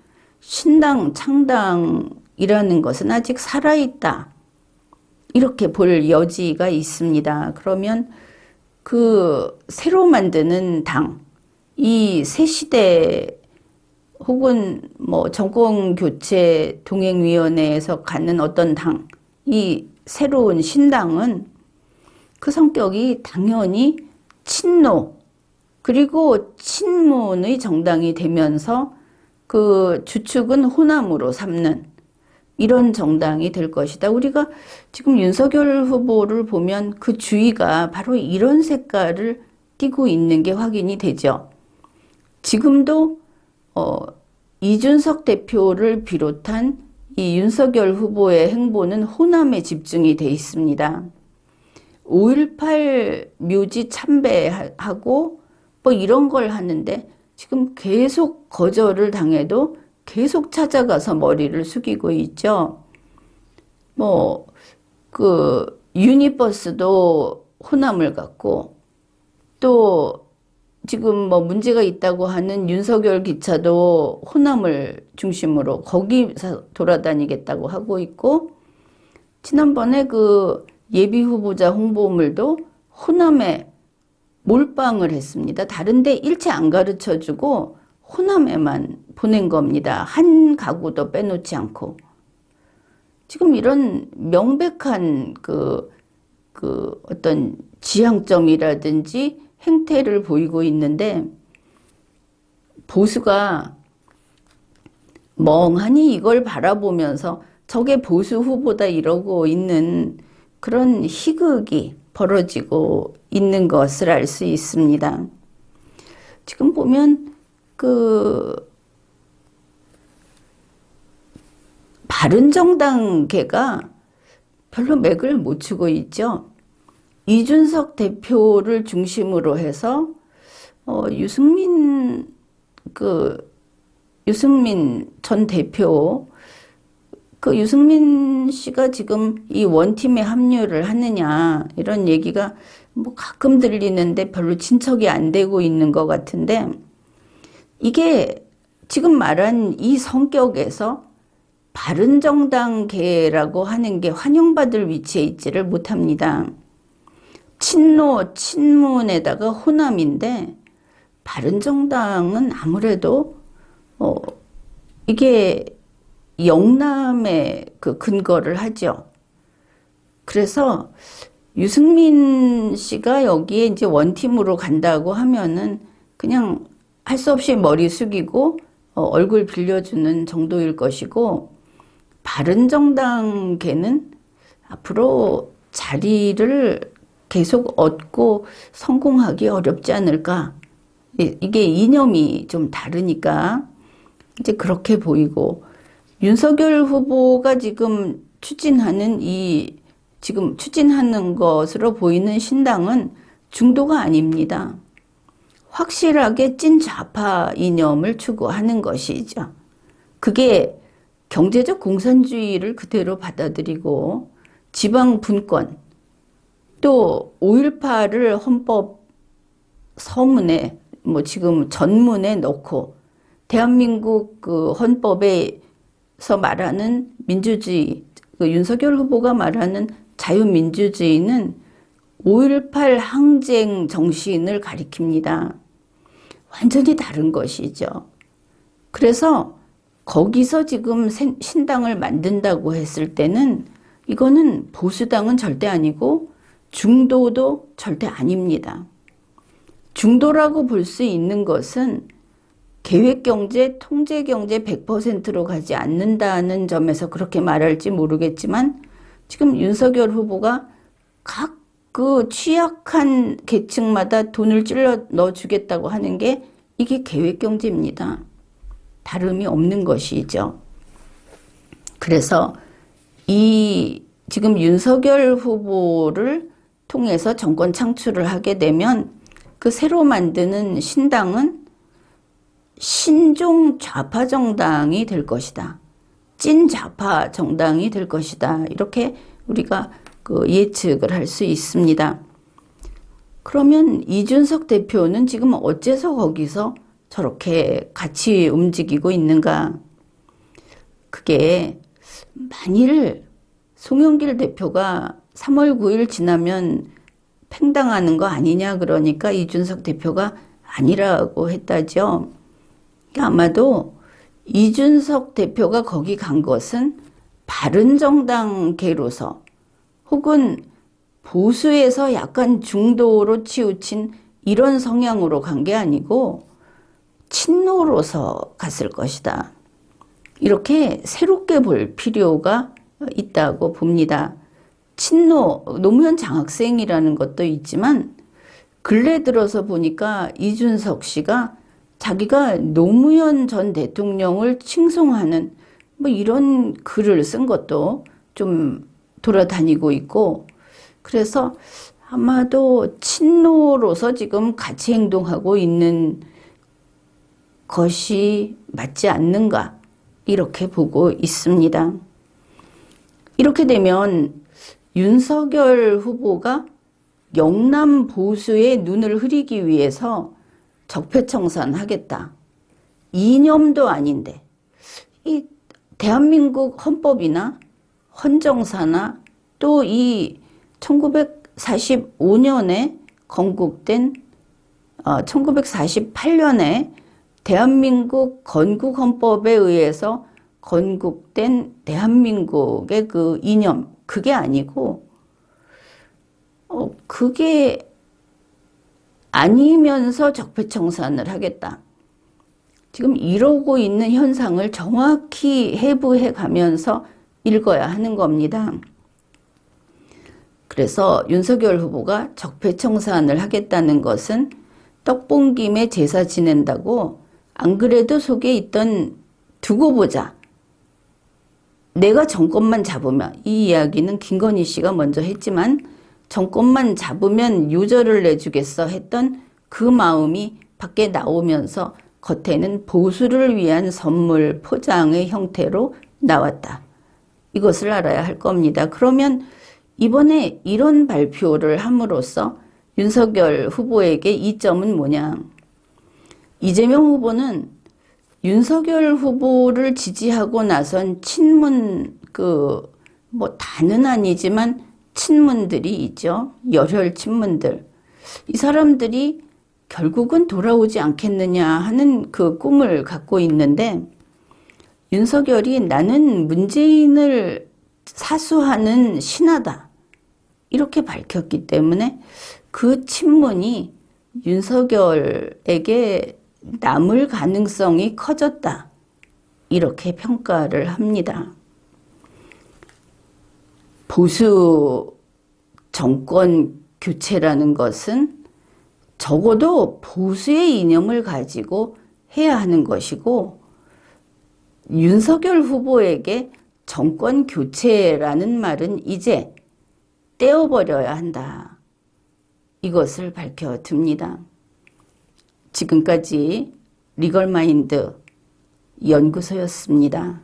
신당, 창당이라는 것은 아직 살아있다. 이렇게 볼 여지가 있습니다. 그러면 그 새로 만드는 당, 이 새시대 혹은 뭐 정권교체 동행위원회에서 갖는 어떤 당, 이 새로운 신당은 그 성격이 당연히 친노, 그리고 친문의 정당이 되면서 그 주축은 호남으로 삼는 이런 정당이 될 것이다. 우리가 지금 윤석열 후보를 보면 그 주의가 바로 이런 색깔을 띠고 있는 게 확인이 되죠. 지금도 이준석 대표를 비롯한 이 윤석열 후보의 행보는 호남에 집중이 돼 있습니다. 5.18 묘지 참배하고 뭐 이런 걸 하는데 지금 계속 거절을 당해도 계속 찾아가서 머리를 숙이고 있죠. 뭐, 유니버스도 호남을 갔고, 또 지금 뭐 문제가 있다고 하는 윤석열 기차도 호남을 중심으로 거기서 돌아다니겠다고 하고 있고, 지난번에 예비 후보자 홍보물도 호남에 몰빵을 했습니다. 다른데 일체 안 가르쳐 주고 호남에만 보낸 겁니다. 한 가구도 빼놓지 않고. 지금 이런 명백한 어떤 지향점이라든지 행태를 보이고 있는데, 보수가 멍하니 이걸 바라보면서 저게 보수 후보다 이러고 있는 그런 희극이 벌어지고 있는 것을 알 수 있습니다. 지금 보면 바른정당계가 별로 맥을 못 추고 있죠. 이준석 대표를 중심으로 해서 유승민 전 대표, 유승민 씨가 지금 이 원팀에 합류를 하느냐 이런 얘기가 뭐 가끔 들리는데 별로 친척이 안 되고 있는 것 같은데, 이게 지금 말한 이 성격에서 바른정당계라고 하는 게 환영받을 위치에 있지를 못합니다. 친문에다가 호남인데, 바른정당은 아무래도 이게 영남의 근거를 하죠. 그래서 유승민 씨가 여기에 이제 원팀으로 간다고 하면은 그냥 할 수 없이 머리 숙이고 얼굴 빌려주는 정도일 것이고, 바른정당계는 앞으로 자리를 계속 얻고 성공하기 어렵지 않을까. 이게 이념이 좀 다르니까 이제 그렇게 보이고, 윤석열 후보가 지금 추진하는 것으로 보이는 신당은 중도가 아닙니다. 확실하게 찐 좌파 이념을 추구하는 것이죠. 그게 경제적 공산주의를 그대로 받아들이고, 지방 분권, 또 5.18을 헌법 서문에 지금 전문에 넣고, 대한민국 헌법에서 말하는 민주주의, 윤석열 후보가 말하는 자유민주주의는 5.18 항쟁 정신을 가리킵니다. 완전히 다른 것이죠. 그래서 거기서 지금 신당을 만든다고 했을 때는 이거는 보수당은 절대 아니고 중도도 절대 아닙니다. 중도라고 볼 수 있는 것은 계획경제, 통제경제 100%로 가지 않는다는 점에서 그렇게 말할지 모르겠지만, 지금 윤석열 후보가 각 취약한 계층마다 돈을 찔러 넣어주겠다고 하는 게 이게 계획경제입니다. 다름이 없는 것이죠. 그래서 지금 윤석열 후보를 통해서 정권 창출을 하게 되면 새로 만드는 신당은 신종 좌파 정당이 될 것이다. 찐 좌파 정당이 될 것이다. 이렇게 우리가 예측을 할 수 있습니다. 그러면 이준석 대표는 지금 어째서 거기서 저렇게 같이 움직이고 있는가? 그게 만일 송영길 대표가 3월 9일 지나면 팽당하는 거 아니냐, 그러니까 이준석 대표가 아니라고 했다죠. 아마도 이준석 대표가 거기 간 것은 바른정당계로서 혹은 보수에서 약간 중도로 치우친 이런 성향으로 간 게 아니고 친노로서 갔을 것이다. 이렇게 새롭게 볼 필요가 있다고 봅니다. 노무현 장학생이라는 것도 있지만, 근래 들어서 보니까 이준석 씨가 자기가 노무현 전 대통령을 칭송하는 이런 글을 쓴 것도 좀 돌아다니고 있고, 그래서 아마도 친노로서 지금 같이 행동하고 있는 것이 맞지 않는가 이렇게 보고 있습니다. 이렇게 되면 윤석열 후보가 영남 보수의 눈을 흐리기 위해서 적폐청산하겠다. 이념도 아닌데 이 대한민국 헌법이나 헌정사나 또 이 1945년에 건국된 1948년에 대한민국 건국헌법에 의해서 건국된 대한민국의 그 이념 그게 아니고 그게 아니면서 적폐청산을 하겠다. 지금 이러고 있는 현상을 정확히 해부해 가면서 읽어야 하는 겁니다. 그래서 윤석열 후보가 적폐청산을 하겠다는 것은 떡 본 김에 제사 지낸다고 안 그래도 속에 있던 두고 보자. 내가 정권만 잡으면 이 이야기는 김건희 씨가 먼저 했지만 정권만 잡으면 유저를 내주겠어 했던 그 마음이 밖에 나오면서 겉에는 보수를 위한 선물 포장의 형태로 나왔다. 이것을 알아야 할 겁니다. 그러면 이번에 이런 발표를 함으로써 윤석열 후보에게 이점은 뭐냐? 이재명 후보는 윤석열 후보를 지지하고 나선 친문 다는 아니지만 친문들이 있죠. 열혈 친문들. 이 사람들이 결국은 돌아오지 않겠느냐 하는 그 꿈을 갖고 있는데 윤석열이 나는 문재인을 사수하는 신하다. 이렇게 밝혔기 때문에 그 친문이 윤석열에게 남을 가능성이 커졌다. 이렇게 평가를 합니다. 보수 정권 교체라는 것은 적어도 보수의 이념을 가지고 해야 하는 것이고 윤석열 후보에게 정권 교체라는 말은 이제 떼어버려야 한다. 이것을 밝혀둡니다. 지금까지 리걸마인드 연구소였습니다.